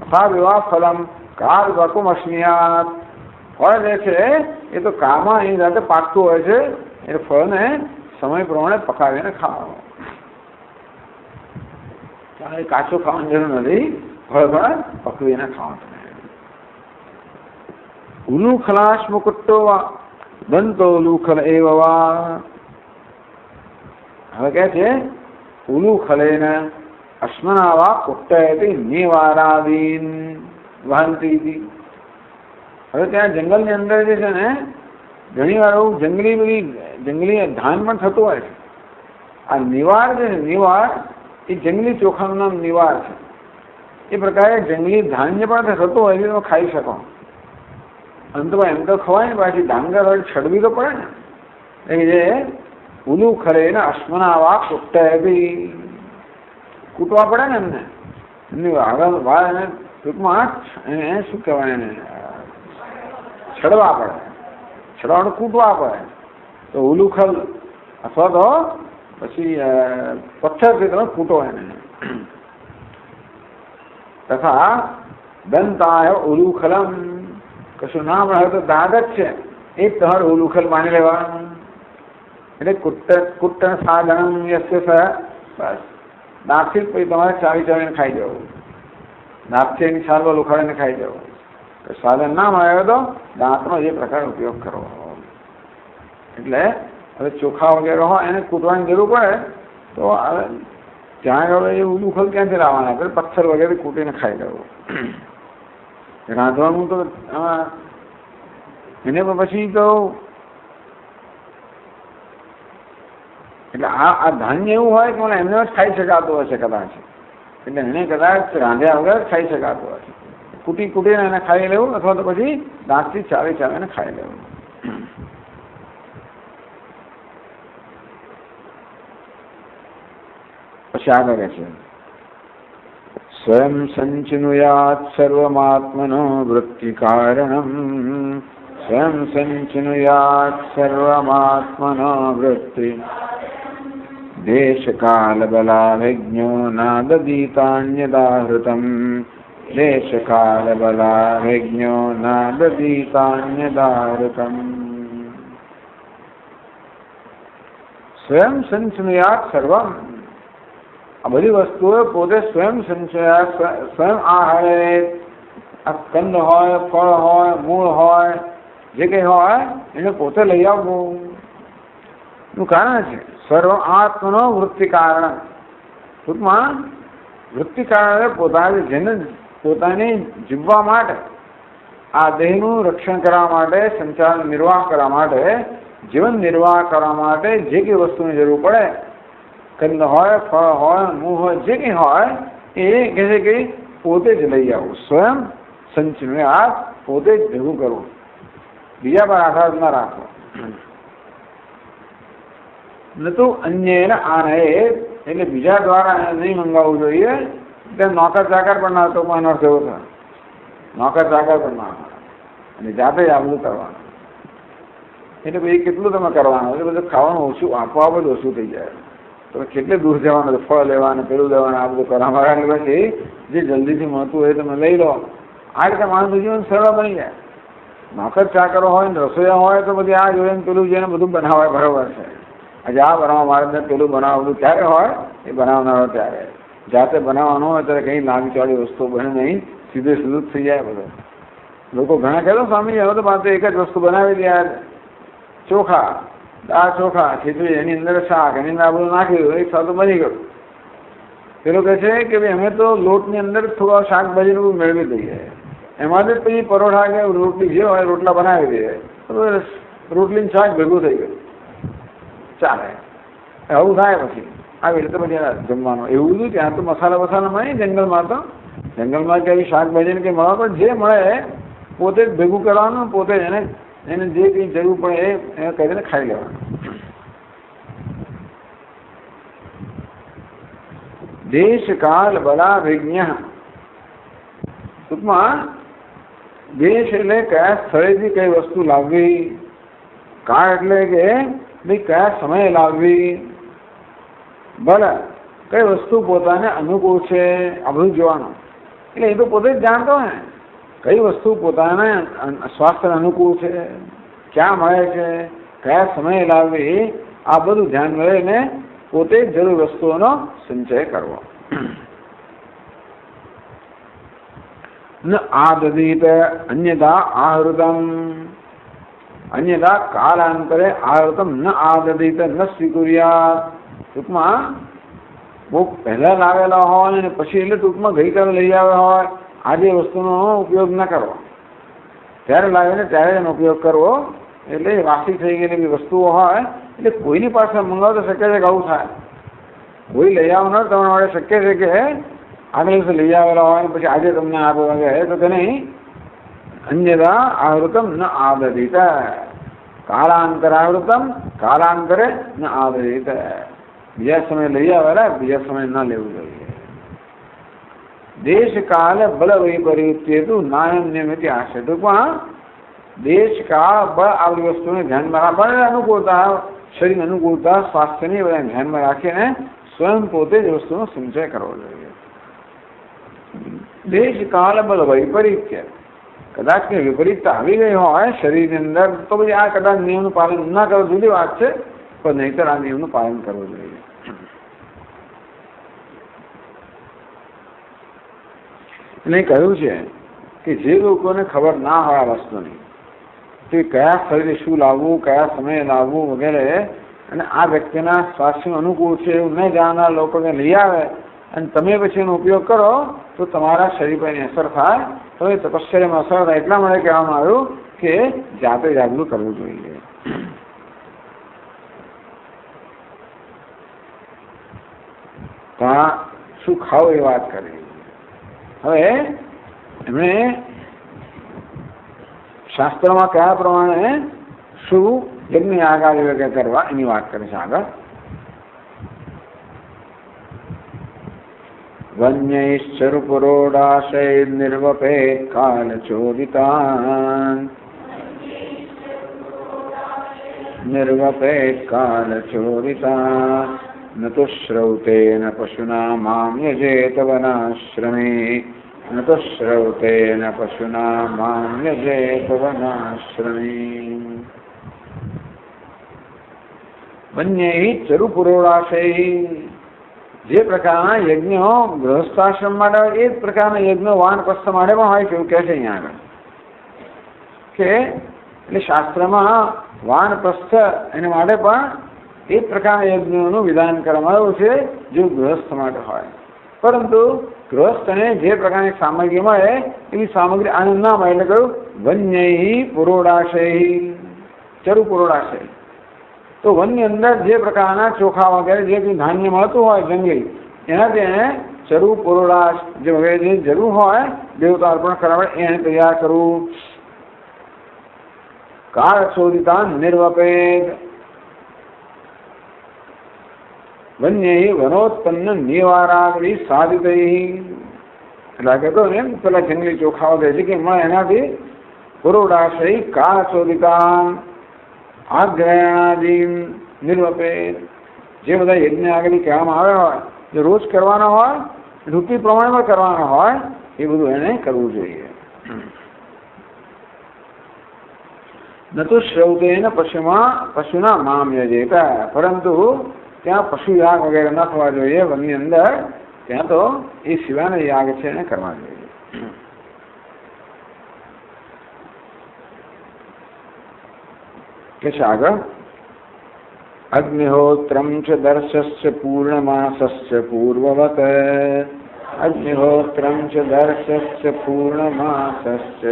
અથા પીવા ફલમ કાલપક્વમ અશ્નિયાત. ફળ જે છે એ તો કાળમાં એની જાતે પાકતું હોય છે, એ ફળને સમય પ્રમાણે પકાવીને ખાવાનું. કાચું ખાવાની જરૂર નથી, ફળ પણ પકવીને ખાવાનું. ઉલુખલાશ મુકુટ્ટો દંતો લુખલ એવ વા. હવે કે છે ઉલુખલેન અશ્મનાવા કુટ્ટયતિ નિવારાદીન વહંતી. હવે ત્યાં જંગલની અંદર જે છે ને ઘણી વાર એવું જંગલી ધાન પણ થતું હોય છે. આ નિવાર છે ને, નિવાર એ જંગલી ચોખાનું નામ નિવાર છે. એ પ્રકારે જંગલી ધાન્ય પણ થતું હોય છે, તમે ખાઈ શકો. અંતમાં એમ તો ખવાય ને, પાછી ડાંગર હોય છડવી તો પડે ને. એ જે ઉલું ખરે ને અશ્મનાવા કુટ્ટે બી કૂટવા પડે ને એમને, એમની આગળ વાળ એને ટૂંકમાં એને શું કહેવાય એને છડવા પડે, છડવાનું કૂટવા પડે. તો ઉલુખલ અથવા તો પછી પથ્થરથી તમે કૂટો એને. તથા દંતાય ઉલુખલમ. કશું નામ રહે તો દાંત જ છે એ જ તમારે ઉલુખલ માની લેવાનું. એટલે કુટ્ટન સાધન યસ્ય બસ દાંતથી જ પછી તમારે ચાવીને ખાઈ જવું. દાંતથી એની છાલવા ઉખાડીને ખાઈ જવું. સાધન ના મળે તો દાંતનો જે પ્રકાર ઉપયોગ કરવો. એટલે હવે ચોખા વગેરે હોય એને કૂટવાની જરૂર પડે તો ત્યાં હવે એ ઉલુખલ ક્યાંથી લાવવાના, આપણે પથ્થર વગેરે કૂટીને ખાઈ લેવું. રાંધવાનું તો એને પછી તો એટલે આ ધાન્ય એવું હોય કે મને એમને જ ખાઈ શકાતું હશે કદાચ, એટલે એને કદાચ રાંધ્યા વગર ખાઈ શકાતું હશે. કૂટીને એને ખાઈ લેવું અથવા તો પછી દાંતથી ચાવીને ખાઈ લેવું. પછી આગળ છે સ્વયં સંચિનુયાત સર્વમાત્મનો વૃત્તિ કારણમ. સ્વયં સંચિનુયાત સર્વમાત્મનો વૃત્તિ દેશ કાલ બલાભિજ્ઞો નાદીતાન્યદાહૃતમ દેશકાલ બલારજ્ઞો નાદીતાન્યદારકમ સ્વયં સંચયાત સર્વમ. આ બધી વસ્તુઓ પોતે સ્વયં સંચયાત, સ્વયં આહારે. આ કંદ હોય, ફળ હોય, મૂળ હોય, જે કંઈ હોય એને પોતે લઈ આવવું નું કારણ છે. સર્વ આત્મનો વૃત્તિ કારણ. ટૂંકમાં વૃત્તિ કારણે જેને પોતાની જીવવા માટે, આ દેહનું રક્ષણ કરવા માટે, સંચાલન નિર્વાહ કરવા માટે, જીવન નિર્વાહ કરવા માટે જે કંઈ વસ્તુની જરૂર પડે, કંદ હોય, ફળ હોય, મૂળ હોય, જે કંઈ હોય એ કહે છે કે પોતે જ લઈ આવવું. સ્વયં સંચયાત, પોતે જ ભેગું કરવું, બીજા પર આધાર ન રાખવો. ન તો અન્ય આને, એટલે બીજા દ્વારા નહીં મંગાવવું જોઈએ. ત્યાં નોકર ચાકર પણ ના, તો એનો અર્થ એવો થાય નોકર ચાકર પણ ના અને જાતે જ આ બધું કરવાનું. એટલે પછી કેટલું તમે કરવાનું, એટલે બધું ખાવાનું ઓછું, આપોઆપ જ ઓછું થઈ જાય. તમે કેટલે દૂર જવાનું, ફળ લેવાનું, પેલું લેવાનું, આ બધું કરવા પછી જે જલ્દીથી મળતું હોય તમે લઈ લો. આ રીતે માણસનું જીવન સરળ બની જાય. નોકર ચાકરો હોય ને રસોઈયા હોય તો બધી આ જોઈને પેલું જેને બધું બનાવાય બરાબર છે. આજે આ બનાવવા મારે પેલું બનાવવાનું ત્યારે હોય એ બનાવનારો ત્યારે. જાતે બનાવવાનું હોય ત્યારે કંઈ લાગીચાળી વસ્તુ બને નહીં, સીધે સીધું જ થઈ જાય બધું. લોકો ઘણા કહેતો સ્વામી હવે તો પાસે એક જ વસ્તુ બનાવી દે, ચોખા, દાળ ચોખા, ખીચડી, એની અંદર શાક, એની અંદર આ બધું નાખી દઉં, એક સાથે બની ગયું. પેલો કહે છે કે ભાઈ અમે તો લોટની અંદર થોડા શાકભાજીનું મેળવી દઈએ, એમાંથી પછી પરોઠા કે રોટલી જે હોય રોટલા બનાવી દઈએ, રોટલીનું શાક ભેગું થઈ ગયું, ચાલે. આવું થાય પછી આવી રીતે પછી જમવાનું એવું બધું. ત્યાં તો મસાલા મળે જંગલમાં, તો જંગલમાં કે આવી શાકભાજીને કંઈ મળે પણ જે મળે પોતે જ ભેગું કરવાનું, પોતે એને જે કંઈ જરૂર પડે એ કરીને ખાઈ લેવાનું. દેશ કાલ બલા વિજ્ઞ. ટૂંકમાં દેશ એટલે કયા સ્થળેથી કઈ વસ્તુ લાવવી, કાળ એટલે કે ભાઈ કયા સમયે લાવવી, ભલે કઈ વસ્તુ પોતાને અનુકૂળ છે આ બધું જોવાનું. એટલે એ તો પોતે જ જાણતો હોય ને કઈ વસ્તુ પોતાને સ્વાસ્થ્યને અનુકૂળ છે, ક્યાં મળે છે, કયા સમયે લાવવી, આ બધું ધ્યાન લઈને પોતે જ જરૂર વસ્તુઓનો સંચય કરવો. ન આદદીત અન્યથા આહૃતમ. અન્યથા કાલાંતરે આહૃતમ ન આદદીત ન સ્વીકુર્યાત. ટૂંકમાં બહુ પહેલાં લાવેલા હોય ને પછી એટલે ટૂંકમાં ગઈકાલે લઈ આવ્યા હોય આજે વસ્તુનો ઉપયોગ ન કરવો. ત્યારે લાવીને ત્યારે એનો ઉપયોગ કરવો. એટલે વાસી થઈ ગયેલી વસ્તુઓ હોય એટલે કોઈની પાસે મંગાવો તો શક્ય છે કે આવું થાય. કોઈ લઈ આવનાર તમારા માટે શક્ય છે કે આગળ દિવસે લઈ આવેલા હોય ને પછી આજે તમને આપે તો તેને અન્યથા આવૃતમ ન આદદીત. કાળાંતરાવૃતમ કાળાંતરે ન આદદીત. બીજા સમય લઈ આવેલા બીજા સમય ન લેવું જોઈએ. દેશ કાળ બળ વૈપરીત્યેતુ નાયમ નિયમિત આશે. ટૂંકમાં દેશ કાળ બળ આવી વસ્તુને ધ્યાનમાં રાખવા, અનુકૂળતા, શરીર અનુકૂળતા, સ્વાસ્થ્યની બધા ધ્યાનમાં રાખીને સ્વયં પોતે જ વસ્તુનો સંચય કરવો જોઈએ. દેશ કાળ બળ વૈપરીત્ય. કદાચ કે વિપરીતતા આવી ગઈ હોય શરીરની અંદર તો પછી આ કદાચ નિયમનું પાલન ના કરવું જુદી વાત છે, પણ નહીતર આ નિયમનું પાલન કરવું જોઈએ. એટલે કહ્યું છે કે જે લોકોને ખબર ના હોય આ વસ્તુની તે કયા સ્થળે શું લાવવું, કયા સમયે લાવવું વગેરે, અને આ વ્યક્તિના સ્વાસ્થ્યનું અનુકૂળ છે એવું નહીં જાણનાર લોકોને લઈ આવે અને તમે પછી એનો ઉપયોગ કરો તો તમારા શરીર પર એની અસર થાય. તો એ તપશ્ચર્યામાં અસર થાય. એટલા માટે કહેવામાં આવ્યું કે જાતે જાગૃત કરવું જોઈએ. તો શું ખાવું એ વાત કરી. હવે એમણે શાસ્ત્રોમાં કયા પ્રમાણે શું યજ્ઞ આગાળ વગેરે કરવા એની વાત કરે છે આગળ. વન્યૈશ્ચરુપરોડાશય નિર્વપેત કાલ ચોદિતાન નિર્વપેત કાલ ચોદિતાન ન તો શ્રૌતેન પશુના મામ યજેત વનાશ્રમે ન તો શ્રવતેન પશુના માન્યજેત વનાશ્રમી વન્યૈ ચરુપુરોડાશૈ જે પ્રકારના યજ્ઞો ગૃહસ્થાશ્રમ માટે હોય એ જ પ્રકારના યજ્ઞો વાનપ્રસ્થ માટે પણ હોય છે એવું કહે છે અહીંયા આગળ કે એટલે શાસ્ત્રમાં વાનપ્રસ્થ એના માટે પણ એ પ્રકારના યજ્ઞોનું વિધાન કરવામાં આવ્યું છે જે ગૃહસ્થ માટે હોય પરંતુ ગૃહસ્થને જે પ્રકારની સામગ્રી મળે એવી સામગ્રી આનંદ ના મળે એટલે કહ્યું વન્યૈ પુરોડાશૈ ચરુપુરોડાશૈ તો વનની અંદર જે પ્રકારના ચોખા વગેરે જે કંઈ ધાન્ય મળતું હોય જંગલી એનાથી એને ચરુ પુરોડાશ જે વગેરે જે જરૂર હોય દેવતા અર્પણ કરવા એને તૈયાર કરવું કાળ શોધિતા નિર્વપેદ વન્યૈ વનોત્પન્ન નિવારાગરી સાધિતૈ એટલે કહેતો ને પેલા જંગલી ચોખા વગેરે જે કંઈ મળે એનાથી પુરોડાશૈ કાળ શોધિતા આગ્રહણાદીન નિર્વપેદ જે બધા યજ્ઞ આગળ કહેવામાં આવ્યા હોય જે રોજ કરવાના હોય ઋતુ પ્રમાણમાં કરવાના હોય એ બધું એને કરવું જોઈએ ન તો શ્રૌતેન પશુના મામ યજેતા પરંતુ ત્યાં પશુ યાગ વગેરે ન થવા જોઈએ વનની અંદર ત્યાં તો એ શિવાના યાગ છે એને કરવા જોઈએ કે છે આગળ અગ્નિહોત્રમ ચ દર્શસ્ચ પૂર્ણમાસસ્ચ પૂર્વવત અગ્નિહોત્રમ ચ દર્શસ્ચ પૂર્ણમાસસ્ચ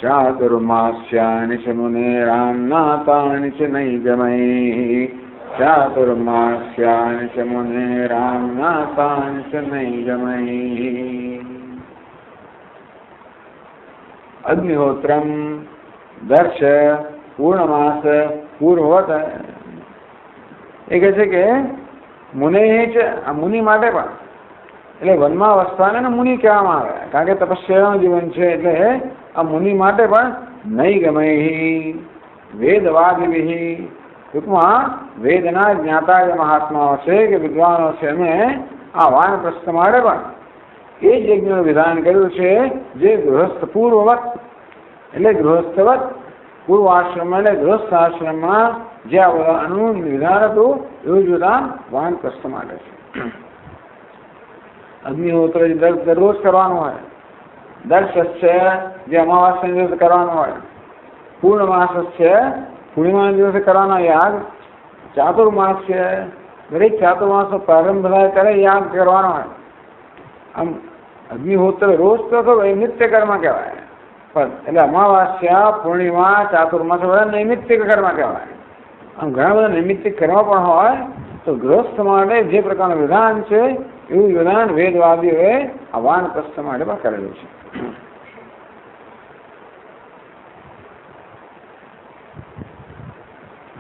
ચાતુર્માસ્યાનિ ચ મુનેરાન્નાતાનિ ચ નૈગમૈ ચાતુર્માસ્યાનિ ચ મુનેરાન્નાતાનિ ચ નૈગમૈ અગ્નિહોત્રમ દર્શ પૂર્ણમાસ પૂર્વવત એ કહે છે કે મુનિ છે આ મુનિ માટે પણ એટલે વનમાં વસવાને મુનિ કહેવામાં આવે કારણ કે તપસ્યાનું જીવન છે એટલે આ મુનિ માટે પણ નહીં ગમે વેદવાદિભિ ટૂંકમાં વેદના જ્ઞાતા જે મહાત્માઓ છે કે વિદ્વાનો છે એમને આ વાનપ્રસ્થ માટે પણ એ જ યજ્ઞનું વિધાન કર્યું છે જે ગૃહસ્થ પૂર્વવત એટલે ગૃહસ્થવત પૂર્વ આશ્રમ એટલે ગૃહસ્થ આશ્રમમાં જે આ બધાનું વિધાન હતું એવું જ વિધાન વાનપ્રસ્થ માટે છે અગ્નિહોત્ર દરરોજ કરવાનું હોય દર્શ છે જે અમાવાસ્યા દિવસે કરવાનું હોય પૂર્ણમાસ છે પૂર્ણિમા દિવસે કરવાનો યાગ ચાતુર્માસ છે દરેક ચાતુર્માસનો પ્રારંભ થાય ત્યારે યાગ કરવાનો હોય આમ અગ્નિહોત્ર રોજ તો એ નિત્ય કર્મ કહેવાય પણ એટલે અમાવાસ્યા પૂર્ણિમા ચાતુર્માસ બધા નૈમિત્તિક કર્મ કહેવાય આમ ઘણા બધા નૈમિત્તિક કર્મ પણ હોય તો ગૃહસ્થ માટે જે પ્રકારનું વિધાન છે એવું વિધાન વેદવાદીઓએ આ વાનપ્રસ્થ માટે પણ કરેલું છે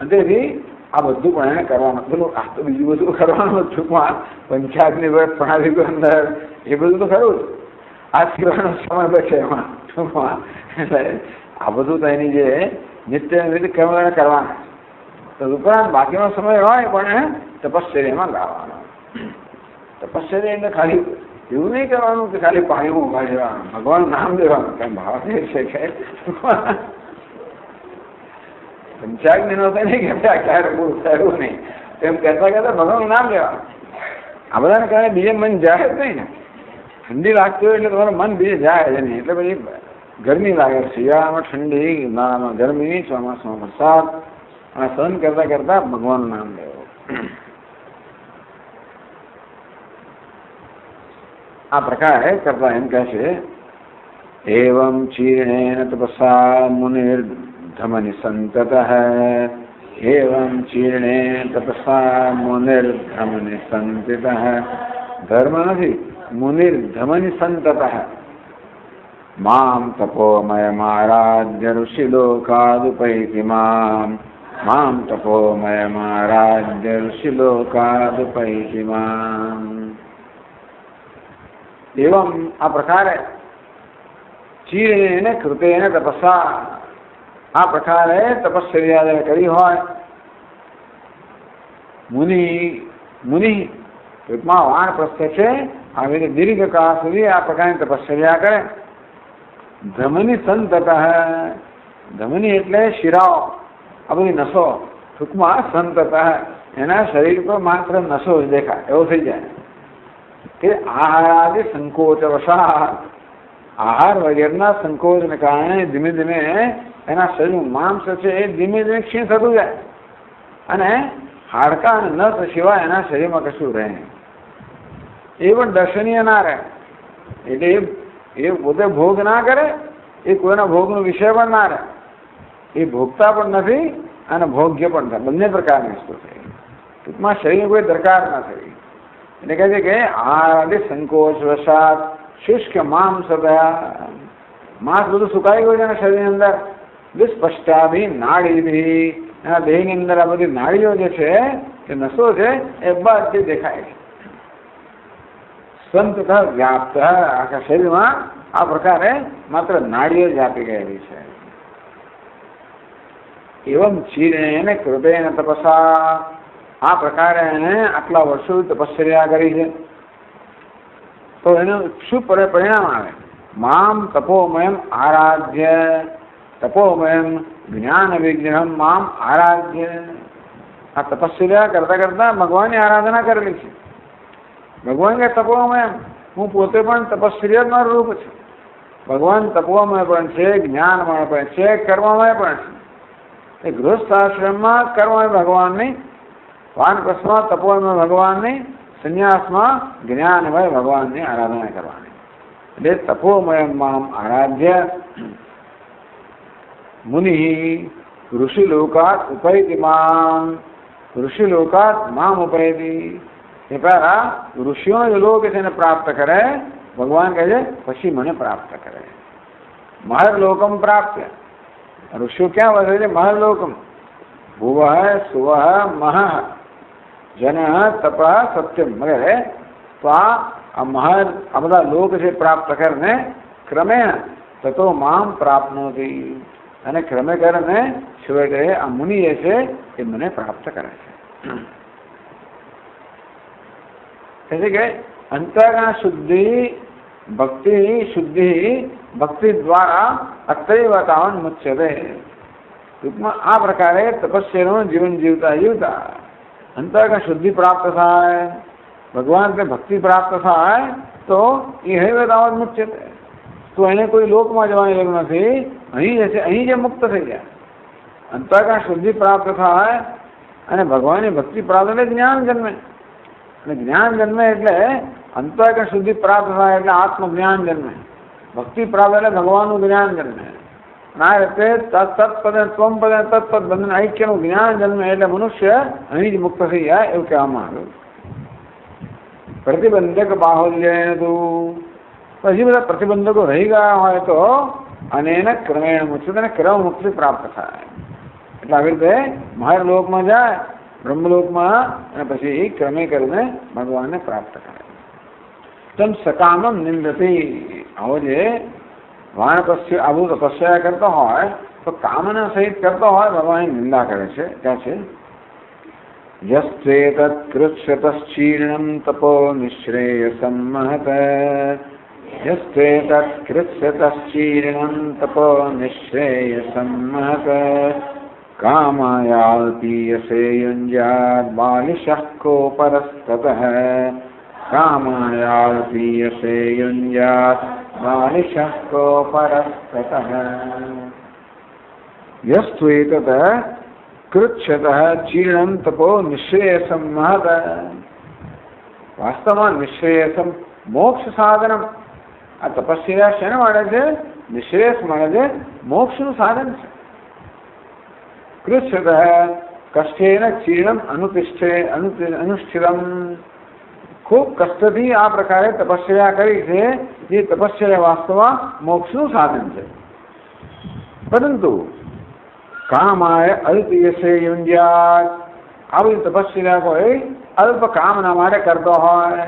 તેથી આ બધું પણ એને કરવાનું પેલું આ તો બીજું બધું કરવાનું ટૂંકમાં પંચાયતની પ્રણાલી અંદર એ બધું તો ખરું જ આ કરવાનો સમય બચે એમાં ટૂંકમાં એટલે આ બધું તો એની જે નિત્ય કર્મ કરવાના તો ઉપરાંત બાકીનો સમય હોય પણ તપશ્ચર્યામાં ગાવાનો તપશ્ચર્યા એટલે ખાલી એવું નહીં કરવાનું કે ખાલી પાણીમાં ઉભા જવાનું ભગવાન નામ દેવાનું કઈ ભાવ એ છે કે પંચાગ્નિ નો નહીં કહેતા ક્યારે પૂરું થયું નહીં એમ કહેતા કહેતા ભગવાનનું નામ લેવાનું આ બધાને કારણે બીજે મન જાય જ નહીં ને ઠંડી લાગતી હોય એટલે તમારું મન બીજે જાય જ નહીં એટલે પછી ગરમી લાગે શિયાળામાં ઠંડી ઉનાળામાં ગરમી ચોમાસામાં વરસાદ અને સહન કરતા કરતા ભગવાનનું નામ લેવું આ પ્રકારે કરતા એમ કહે છે એવં ચીર્ણેન તપસા મુનિર્ધમનિ સંતતઃ એવં ચીર્ણેન તપસા મુનિર્ધમનિ સંતતઃ ધર્મ નથી મુનિર્ધમનિ સંતતઃ મામ તપોમયમારાધ્ય ઋષિલોકાદુપૈતિ મામ તપોમયમારાધ્ય ઋષિલોકાદુપૈતિ મામ એવમ આ પ્રકારે ચીરેણ કૃતેન તપસા આ પ્રકારે તપશ્ચર્યા કરી હોય મુનિ ટૂંકમાં વાનપ્રસ્થ છે આવી રીતે દીર્ઘકાળ સુધી આ પ્રકારની તપશ્ચર્યા કરે. ધમની સંતતઃ, ધમની એટલે શિરાઓ, આ બધી નસો, ટૂંકમાં સંતતઃ એના શરીર પર માત્ર નસો જ દેખાય એવો થઈ જાય કે આહારાદિ સંકોચ વશાત, આહાર વગેરેના સંકોચને કારણે ધીમે ધીમે એના શરીરનું માંસ છે એ ધીમે ધીમે ક્ષીણ થતું જાય અને હાડકા અને નસ સિવાય એના શરીરમાં કશું રહે નહીં. એ પણ દર્શનીય ના રહે. એટલે એ પોતે ભોગ ના કરે, એ કોઈના ભોગનો વિષય પણ ના રહે, એ ભોગતા પણ નથી અને ભોગ્ય પણ થાય, બંને પ્રકારની વસ્તુ થઈ. ટૂંકમાં શરીરની કોઈ દરકાર ના થઈ. એટલે કહે છે કે આદિ સંકોચ વસાત શુષ્ક માંસ થયા, માંસ બધું સુકાઈ ગયું છે એના શરીરની અંદર. વિસ્પષ્ટાભી નાડીભી, એના દેહની અંદર આ બધી નાડીઓ જે છે એ નસો છે એ બધી દેખાય છે. સંત વ્યાપ્ત, આખા શરીરમાં આ પ્રકારે માત્ર નાડીઓ જ વ્યાપી ગયેલી છે. એવમ ચીરેણ કૃતેન તપસા, આ પ્રકારે એને આટલા વર્ષો તપશ્ચર્યા કરી છે તો એનું શું પરિણામ આવે? મામ તપોમયમ આરાધ્ય, તપોમયમ જ્ઞાન વિગ્રહમ મામ આરાધ્ય. આ તપશ્ચર્યા કરતા કરતા ભગવાનની આરાધના કરેલી છે. ભગવાન કે તપોમય, હું પોતે પણ તપશ્ચર્યા જ મારું રૂપ છે. ભગવાન તપોમય પણ છે, જ્ઞાનમય પણ છે, કર્મમય પણ છે. એ ગૃહસ્થાશ્રમમાં કર્મમય ભગવાનની, વાનપ્રસ્થમાં તપોમય ભગવાનની, સંન્યાસમાં જ્ઞાનમય ભગવાનની આરાધના કરવાની. એટલે તપોમય મામ આરાધ્ય મુનિ ઋષિલોકાત ઉપૈતિ મામ, ઋષિલોકાત મામ ઉપૈતિ. એ પહેલા ઋષિઓનો જે લોક છે એને પ્રાપ્ત કરે, ભગવાન કહે છે પછી મને પ્રાપ્ત કરે. મહર્લોકમ પ્રાપ્ત, ઋષિઓ ક્યાં વધે છે? મહર્લોકમ. ભુવ સુવ મહ જન તપ સત્યમ વગેરે. તો આ મહર, આ બધા લોક છે પ્રાપ્ત કરીને ક્રમેણ તતો મામ પ્રાપ્નોતિ, અને ક્રમે કરીને છેવટે આ મુનિ છે એ મને પ્રાપ્ત કરે છે. એટલે કે અંતઃકરણ શુદ્ધિ, ભક્તિ શુદ્ધિ, ભક્તિ દ્વારા અત્રૈવ તાવન મુચ્યતે. ટૂંકમાં આ પ્રકારે તપસ્યાનું જીવન જીવતા જીવતા અંતઃકરણ શુદ્ધિ પ્રાપ્ત થાય, ભગવાનને ભક્તિ પ્રાપ્ત થાય તો એ હૈવ તાવન મુચ્યતે. તો એને કોઈ લોકમાં જવાની જરૂર નથી, અહીં જશે, અહીં જે મુક્ત થઈ જાય. અંતઃકરણ શુદ્ધિ પ્રાપ્ત થાય અને ભગવાનની ભક્તિ પ્રાપ્ત એટલે જ્ઞાન જન્મે. અને જ્ઞાન જન્મે એટલે અંતઃકરણ શુદ્ધિ પ્રાપ્ત થાય એટલે આત્મજ્ઞાન જન્મે. ભક્તિ પ્રાપ્ત એટલે ભગવાનનું જ્ઞાન જન્મે. આ રીતે તત્પદ ત્વમ પદ તત્પદ બંને ઐક્યનું જ્ઞાન જન્મે એટલે મનુષ્ય અહીં જ મુક્ત થઈ જાય એવું કહેવામાં આવ્યું. પ્રતિબંધક બાહુલ્ય તું, પછી બધા પ્રતિબંધકો રહી ગયા હોય તો અને એને ક્રમેણ મુક્તિ અને ક્રમ મુક્તિ પ્રાપ્ત થાય. એટલે આવી રીતે મહારલોકમાં જાય, બ્રહ્મલોકમાં, અને પછી ક્રમે કરીને ભગવાનને પ્રાપ્ત કરે. તમ સકામમ નિંદતી, આવો જે વાણપસ્ય આવું તપસ્યા કરતો હોય તો કામના સહિત કરતો હોય ભગવાનની નિંદા કરે છે. ક્યાં છે? યસ્ત્વેતત્ કૃત્સ્યતશ્ચીર્ણં તપો નિશ્રેયસં મહત, યસ્ત્વેતત્ કૃત્સ્યતશ્ચીર્ણં તપો નિશ્રેયસં મહત, કામાયાલ્પીયસે યુഞ്જાત બાલિશઃ કોપરસ્તતઃ, કામાયાલ્પીયસે યુഞ്જાત બાલિશઃ કોપરસ્તતઃ. યસ્ત્વેતત્ કૃત્સ્યતઃ ચીર્ણં તપો નિશ્રેયસં મહત. વાસ્તવમાં નિશ્રેયસમ મોક્ષ સાધનમ. આ તપસ્યા શેને મળે છે? નિશ્રેયસ મળે છે, મોક્ષનું સાધન છે. કૃત્સ્યતઃ કષ્ટેન ચીર્ણમ અનુષ્ઠિતમ. ખૂબ કષ્ટથી આ પ્રકારે તપસ્યા કરી છે, જે તપસ્યા વાસ્તવમાં મોક્ષનું સાધન છે. પરંતુ કામાય અલ્પયસે યુંજ્યાત, આવી તપસ્યા કોઈ અલ્પ કામના માટે કરતો હોય,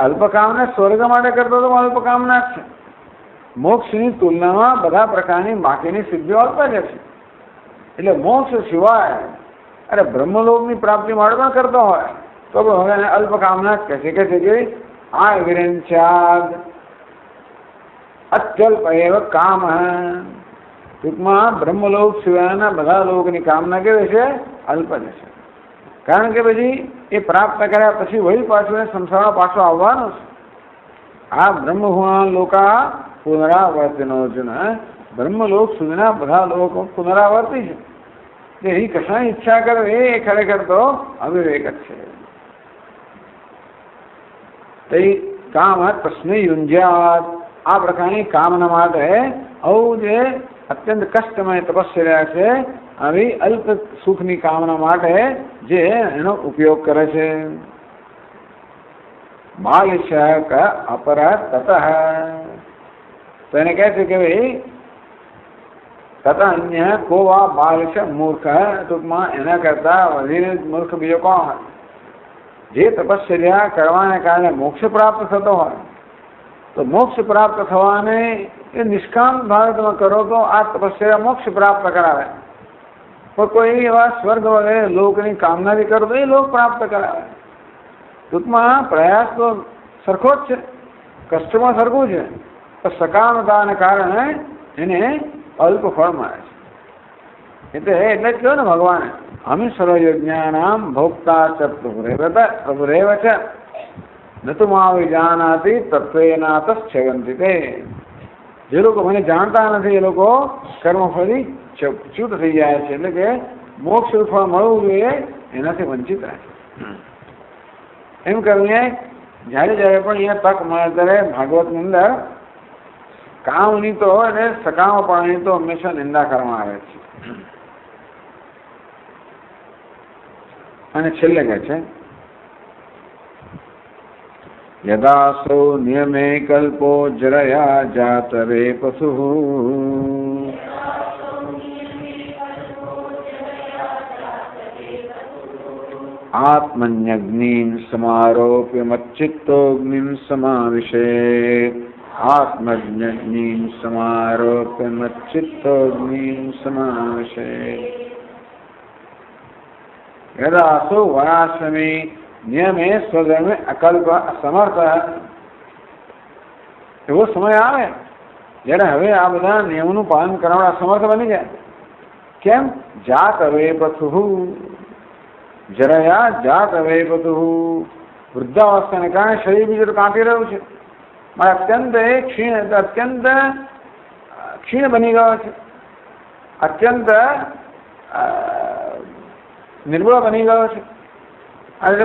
અલ્પ કામને સ્વર્ગ માટે કરતો તો અલ્પ કામના જ છે. મોક્ષની તુલનામાં બધા પ્રકારની બાકીની સિદ્ધિઓ અલ્પ જ છે. એટલે મોક્ષ સિવાય અરે બ્રહ્મલોકની પ્રાપ્તિ માટે પણ કરતો હોય તો હવે અલ્પ કામના જ કહે છે કે आविरंचाद अत्यल्प एव काम। टूंकમાં બ્રહ્મલોક સિવાયના બધા લોકની કામના કેવી છે? અલ્પ જ છે. કારણ કે પછી એ પ્રાપ્ત કર્યા પછી વળી પાછું સંસારમાં પાછો આવવાનો છે. આ બ્રહ્મભુવન લોકા પુનરાવર્તિનો અર્જુન. બ્રહ્મલોક સુધીના બધા લોકો પુનરાવર્તી છે. એ કશાની ઈચ્છા કરે એ ખરેખર તો અવિવેક જ છે. તે કામ પ્રશ્ન યુંજ્યાત. આ પ્રકારની કામના માટે આવું જે અત્યંત કષ્ટમય તપસ્યા છે આવી અલ્પ સુખની કામના માટે જે એનો ઉપયોગ કરે છે. બાલિશક અપરાધ તતઃ. તો એને કહે છે કે ભાઈ તથા અન્ય કોવા બાલિશ મૂર્ખ. ટૂંકમાં એના કરતા વધીને મૂર્ખ બીજો કોણ હોય? જે તપશ્ચર્યા કરવાને કારણે મોક્ષ પ્રાપ્ત થતો હોય તો મોક્ષ પ્રાપ્ત થવાને એ નિષ્કામ ભાવે તમે કરો તો આ તપસ્યા મોક્ષ પ્રાપ્ત કરાવે. પણ કોઈ એવા સ્વર્ગ વગેરે લોકની કામનાથી કરો તો એ લોક પ્રાપ્ત કરાવે. ટૂંકમાં પ્રયાસ તો સરખો જ છે, કષ્ટમાં સરખું છે, પણ સકામતાને કારણે એને અલ્પ ફળ મળે છે. એટલે જ કહ્યું ને ભગવાને અમે સર્વયજ્ઞાનામ ભોક્તા ચ પ્રભુરેવ છે નતુમા જાનાતી તત્વેનાતશ્ચયંતિ. તે જે લોકો મને જાણતા નથી એ લોકો કર્મફળી ચ્યુત થઈ જાય છે. એટલે કે મોક્ષ ફળ મળવું જોઈએ એનાથી વંચિત રહે. એમ કરીને જ્યારે જ્યારે પણ અહીંયા તક મળે ત્યારે ભાગવતની અંદર કામની તો અને સકામપણાની તો હંમેશા નિંદા કરવામાં આવે છે. અને છેલ્લે કહે છે યદાસૌ નિયમે કલ્પો જરયા જાતરે પશુ આત્મન્યગ્નિં સમારોપ્ય મચ્ચિત્તોગ્નિં સમાવિશે. આત્મજ્ઞિં સમારોપ્ય મચ્ચિત્તોગ્નિં સમાવિશે. યદાસુ વનાશ્રમી નિયમે સ્વધર્મે અકલ્પ અસમર્થ. એવો સમય આવે જ્યારે હવે આ બધા નિયમોનું પાલન કરવા અસમર્થ બની જાય. કેમ? જાત હવે પથુ જરયા જાત હવે પથુ. વૃદ્ધાવસ્થાને કારણે શરીર બીજું કાંપી રહ્યું છે. અત્યંત ક્ષીણ બની ગયો છે, અત્યંત નિર્બળ બની ગયો છે. એટલે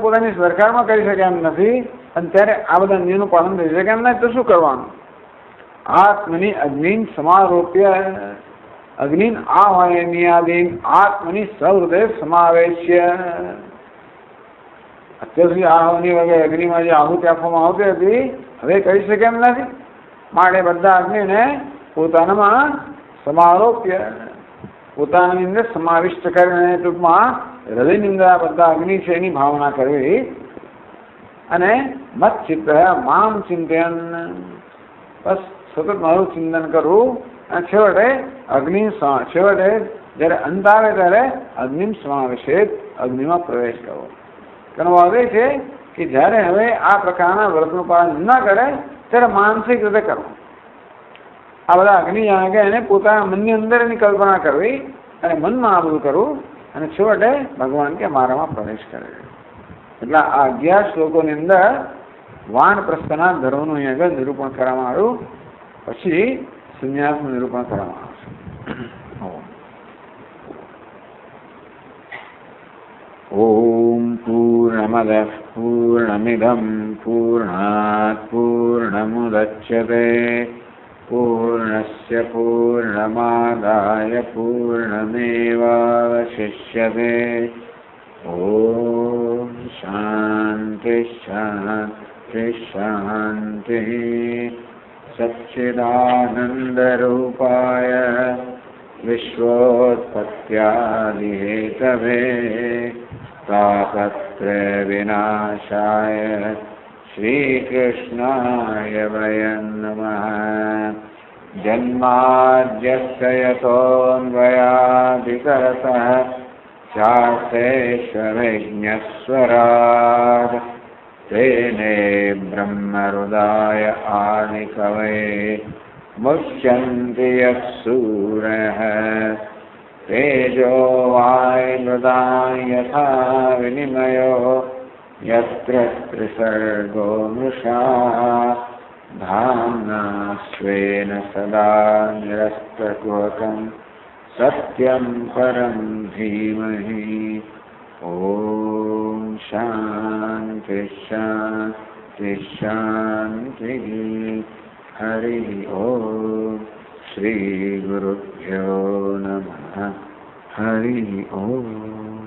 પોતાની સરકારમાં કરી શકે એમ નથી. અને ત્યારે આ બધા નિયમનું પાલન થઈ શકે એમ નહીં તો શું કરવાનું? આત્મની અગ્નિ સમારોપ્ય. અગ્નિ આહ્વાનિયાદીન આત્મની સહૃદય સમાવેશ્ય. અત્યાર સુધી આહ્વાની વગેરે અગ્નિમાં જે આહુતિ આપવામાં આવતી હતી હવે કરી શકે એમ નથી. માટે બધા અગ્નિને પોતાનામાં સમારોપ્ય, પોતાની અંદર સમાવિષ્ટ કરીને ટૂંકમાં હૃદયની અંદર આ બધા અગ્નિ છે એની ભાવના કરવી. અને મત ચિત્ત મામ ચિંતન. બસ સતત મારું ચિંતન કરવું. અને છેવટે જ્યારે અંત આવે ત્યારે અગ્નિ સમાવેશિત, અગ્નિમાં પ્રવેશ કરવો. તેનો અર્થ એ છે કે જ્યારે હવે આ પ્રકારના વ્રતનું પાલન ન કરે ત્યારે માનસિક રીતે કરવું. આ બધા અગ્નિ જાણે કે એને પોતાના મનની અંદર એની કલ્પના કરવી અને મનમાં આ બધું કરવું અને છેવટે ભગવાન કે મારામાં પ્રવેશ કરે. એટલે આ 11 શ્લોકોની અંદર વાનપ્રસ્થના ધર્મનું અહીં આગળ નિરૂપણ કરવામાં આવ્યું. પછી સંન્યાસનું નિરૂપણ કરવામાં આવશે. ઓમ પૂર્ણમદ પૂર્ણમિદં પૂર્ણાત પૂર્ણમુદચ્યતે પૂર્ણસ્ય પૂર્ણમાદાય પૂર્ણમેવાવશિષ્યતે. ઓમ શાંતિ શાંતિ શાંતિ. સચ્ચિદાનંદરૂપાય વિશ્વોત્પત્યાदिहेतवे तापत्रय विनाशाय श्रीकृष्णाय वयं नमः. जन्माद्यस्य यतोऽन्वयादितरतः चार्थेष्वभिज्ञस्वराट् तेने ब्रह्महृदाय आदिकवये मुह्यन्ति यः सूरयः तेजो वायुमृदां यथा विनिमयो यत्र त्रिसर्गो मृषा धाम्ना स्वेन सदा निरस्तकुहकं सत्यं परं धीमहि। ॐ शान्ति शान्ति शान्तिः। हरिः ॐ। श्रीगुरुभ्यो नमः। हरिः ॐ।